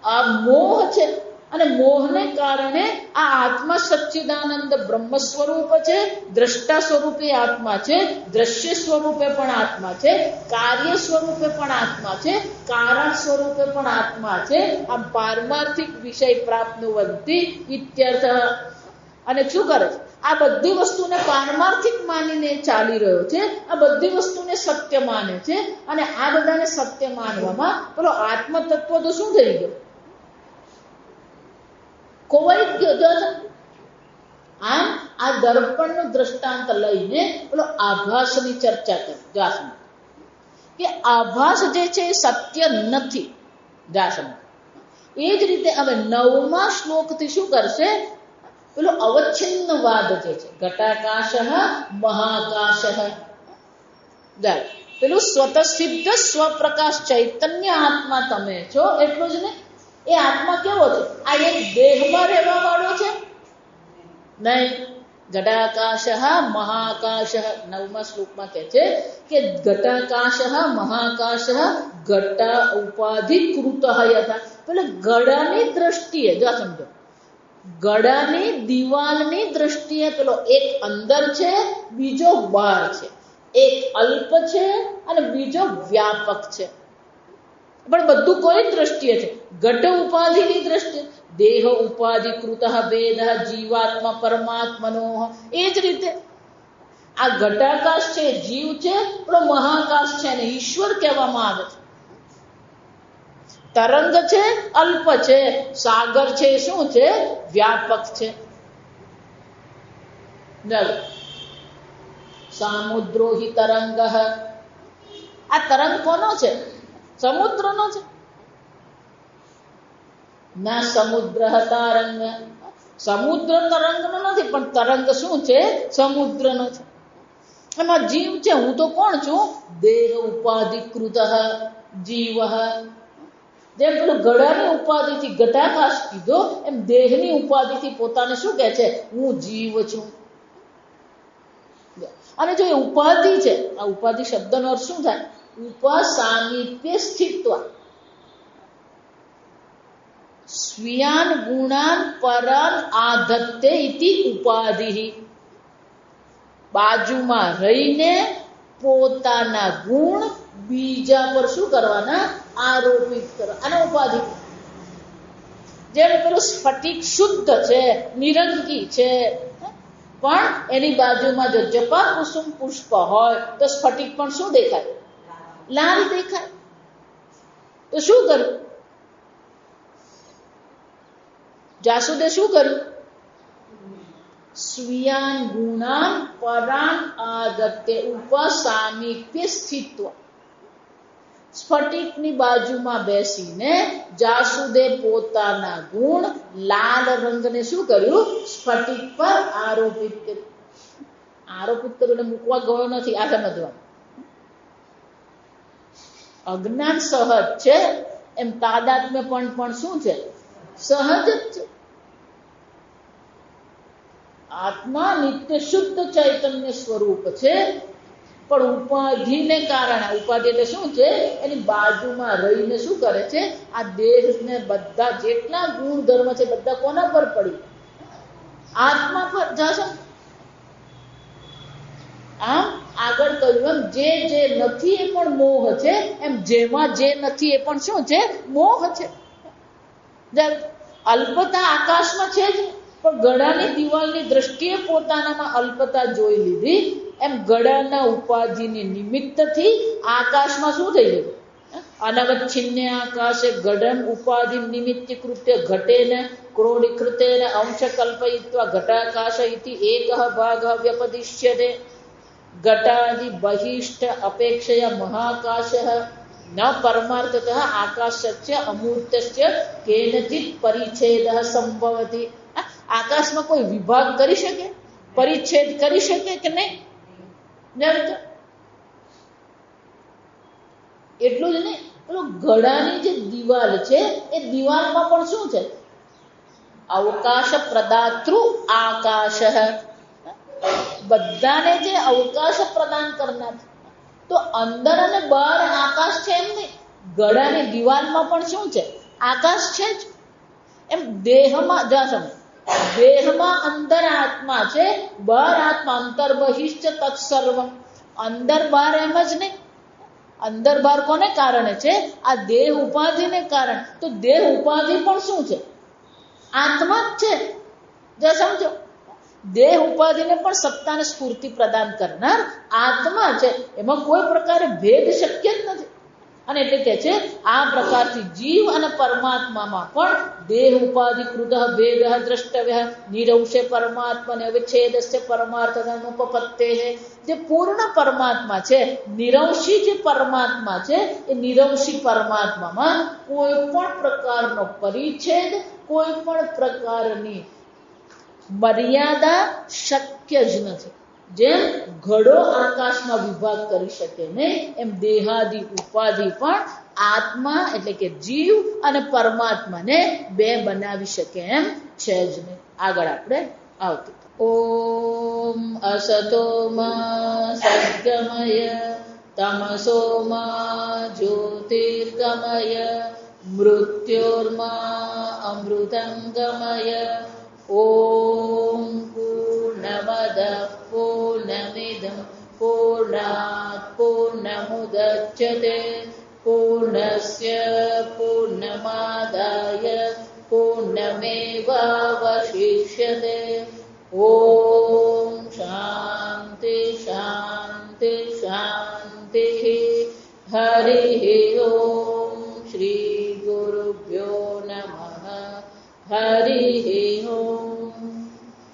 આ મોહ છે, અને મોહને કારણે આ આત્મા સચ્ચિદાનંદ બ્રહ્મ સ્વરૂપ છે. દ્રષ્ટા સ્વરૂપે આત્મા છે, દ્રશ્ય સ્વરૂપે પણ આત્મા છે, કાર્ય સ્વરૂપે પણ આત્મા છે, કારણ સ્વરૂપે પણ આત્મા છે. આમ પારમાર્થિક વિષય પ્રાપ્તવંતી ઇત્યર્થ. અને શું કરે છે? આ બધી વસ્તુને પારમાર્થિક માનીને ચાલી રહ્યો છે. આ બધી વસ્તુને સત્ય માને છે. અને આ બધાને સત્ય માનવામાં પેલો આત્મ તત્વ તો શું થઈ ગયો? ખોવાઈ ગયો. આમ આ દર્પણનું દ્રષ્ટાંત લઈને પેલો આભાસની ચર્ચા કરી જાસમ કે આભાસ જે છે એ સત્ય નથી. જાસમ એ જ રીતે હવે 9મા શ્લોકથી શું કરશે? પેલો અવચ્છિન્નવાદ જે છે, ઘટાકાશ મહાકાશ, પેલું સ્વતઃસિદ્ધ સ્વપ્રકાશ ચૈતન્ય આત્મા તમે છો એટલું જ ને. એ આત્મા કેવો છે? આ એક દેહમાં રહેવા વાળો છે નહીં. ઘટાકાશ મહાકાશ 9મા શ્લોકમાં કહે છે કે ઘટાકાશ મહાકાશ ઘટા ઉપાધિકૃત હતા. પેલે ગળાની દ્રષ્ટિએ જો સમજો, ગળાની દિવાલની દ્રષ્ટિએ પેલો એક અંદર છે, બીજો બહાર છે. એક અલ્પ છે અને બીજો વ્યાપક છે. પણ બધું કોઈ દ્રષ્ટિએ છે? ઘટ ઉપાધિની દ્રષ્ટિએ. દેહ ઉપાધિકૃત ભેદ જીવાત્મા પરમાત્મનો. એ જ રીતે આ ઘટાકાશ છે જીવ છે, પણ મહાકાશ છે અને ઈશ્વર કહેવામાં આવે છે. તરંગ છે અલ્પ છે, સાગર છે શું છે? વ્યાપક છે. સામુદ્રો હિ તરંગ. આ તરંગ કોનો છે? સમુદ્રનો છે. ના સમુદ્ર તરંગ. સમુદ્ર તરંગનો નથી, પણ તરંગ શું છે? સમુદ્રનો છે. એમાં જીવ છે. હું તો કોણ છું? દેહ ઉપાધિકૃત જીવ. જેમ પેલું ગળાની ઉપાધિથી ઘટાકાશ કીધો, એમ દેહની ઉપાધિથી પોતાને શું કહે છે? હું જીવ છું. અને જો એ ઉપાધિ છે, આ ઉપાધિ શબ્દનો અર્થ શું થાય? ઉપસામીપ્ય સ્થિત્વ. સ્વીયાન ગુણાન પરાન આધત્તે ઇતિ ઉપાધિ. બાજુમાં રહીને પોતાના ગુણ બીજા પર શું કરવાના? આરોપિત કરવા. અને ઉપાધિ. જેમ પેલું સ્ફટિક શુદ્ધ છે, નિરંગી છે, પણ એની બાજુમાં જો જપા કુસુમ પુષ્પ હોય તો સ્ફટિક પણ શું દેખાય? લાલ દેખાય. તો શું કર્યું? જાસુદે શું કર્યું? સ્વીયાન ગુણાન પરાન આદત્તે ઉપસામીપ્ય સ્થિત્વ. સ્ફટિકની બાજુમાં બેસીને જાસુદે પોતાના ગુણ લાલ રંગને શું કર્યું? સ્ફટિક પર આરોપિત કર્યું. આરોપિત કર્યું એટલે મૂકવા ગયો નથી, આ સમજવાનું. અજ્ઞાન સહજ છે એમ તાદાત્મ્ય પણ શું છે? સહજ જ છે. આત્મા નિત્ય શુદ્ધ ચૈતન્ય સ્વરૂપ છે, પણ ઉપાધિને કારણે, ઉપાધિ એટલે શું છે? એની બાજુમાં રહીને શું કરે છે? આ દેહને બધા જેટલા ગુણધર્મ છે બધા કોના પર પડી? આત્મા પર. જશો આમ આગળ કહ્યું એમ જે નથી એ પણ મોહ છે, એમ જેમાં જે નથી એ પણ શું છે? મોહ છે. અલ્પતા આકાશમાં છે જ, પણ ગળાની દિવાલની દ્રષ્ટિએ પોતાનામાં અલ્પતા જોઈ લીધી. એમ ગળાના ઉપાધિની નિમિત્તથી આકાશમાં શું થઈ ગયું? અનવચ્છિન્ને આકાશે ગડન ઉપાધિ નિમિત્તિ કૃત્ય ઘટેન ક્રોડીકૃતેન અંશ કલ્પયિત્વા ઘટાકાશ ઇતિ એકઃ ભાગઃ વ્યપદિશ્યતે. ઘટાદિ બહિષ્ઠ અપેક્ષયા મહાકાશઃ ન પરમાર્થતઃ આકાશસ્ય અમૂર્તસ્ય કેનચિત પરિચ્છેદઃ સંભવતિ. આકાશમાં કોઈ વિભાગ કરી શકે? પરિચ્છેદ કરી શકે કે નહીં? એટલું જ નહીં, પેલો ઘડાની જે દિવાલ છે એ દિવાલમાં પણ શું છે? અવકાશ પ્રદાતૃ આકાશ. બધાને જે અવકાશ પ્રદાન કરનાર, તો અંદર અને બહાર આકાશ છે એમ નહીં, ગળાની દિવાલમાં પણ શું છે? આકાશ છે જ. એમ દેહમાં દેહમાં અંદર આત્મા છે, બહાર આત્મા. અંતર બહિષ્ઠ તત્સર્વ. અંદર બહાર એમ જ નહીં, અંદર બહાર કોને કારણે છે? આ દેહ ઉપાધિને કારણે. તો દેહ ઉપાધિ પણ શું છે? આત્મા જ છે. જે સમજો, દેહ ઉપાધિને પણ સત્તાને સ્ફૂર્તિ પ્રદાન કરનાર આત્મા છે. એમાં કોઈ પ્રકારે ભેદ શક્ય જ નથી. અને એટલે કે છે આ પ્રકારથી જીવ અને પરમાત્મામાં પણ દેહ ઉપાધિ કૃત ભેદ દ્રષ્ટવ્ય નિરંશે પરમાત્માને અવિચ્છેદસ્ય પરમાર્થનુપપત્તે. જે પૂર્ણ પરમાત્મા છે, નિરંશી જે પરમાત્મા છે, એ નિરંશી પરમાત્મામાં કોઈ પણ પ્રકારનો પરિચ્છેદ, કોઈ પણ પ્રકારની મર્યાદા શક્ય જ નથી. જેમ ઘડો આકાશમાં વિભાગ કરી શકે નહીં, એમ દેહાદિ ઉપાધિ પણ આત્મા એટલે કે જીવ અને પરમાત્માને બે બનાવી શકે એમ છે જ નહીં. આગળ આપણે આવતું. ઓમ અસતો મા સદ્ગમય તમસોમા જ્યોતિર્ગમય મૃત્યોર્મા અમૃતંગમય. ઓમ પૂર્ણમદ પૂર્ણમિદં પૂર્ણાત પૂર્ણમુદચ્યતે પૂર્ણસ્ય પૂર્ણમાદાય પૂર્ણમેવાવશિષ્યતે. ઓમ શાંતિ શાંતિ શાંતિ. હરિ ઓમ શ્રી ગુરુભ્યો નમઃ. હરિ ઓમ.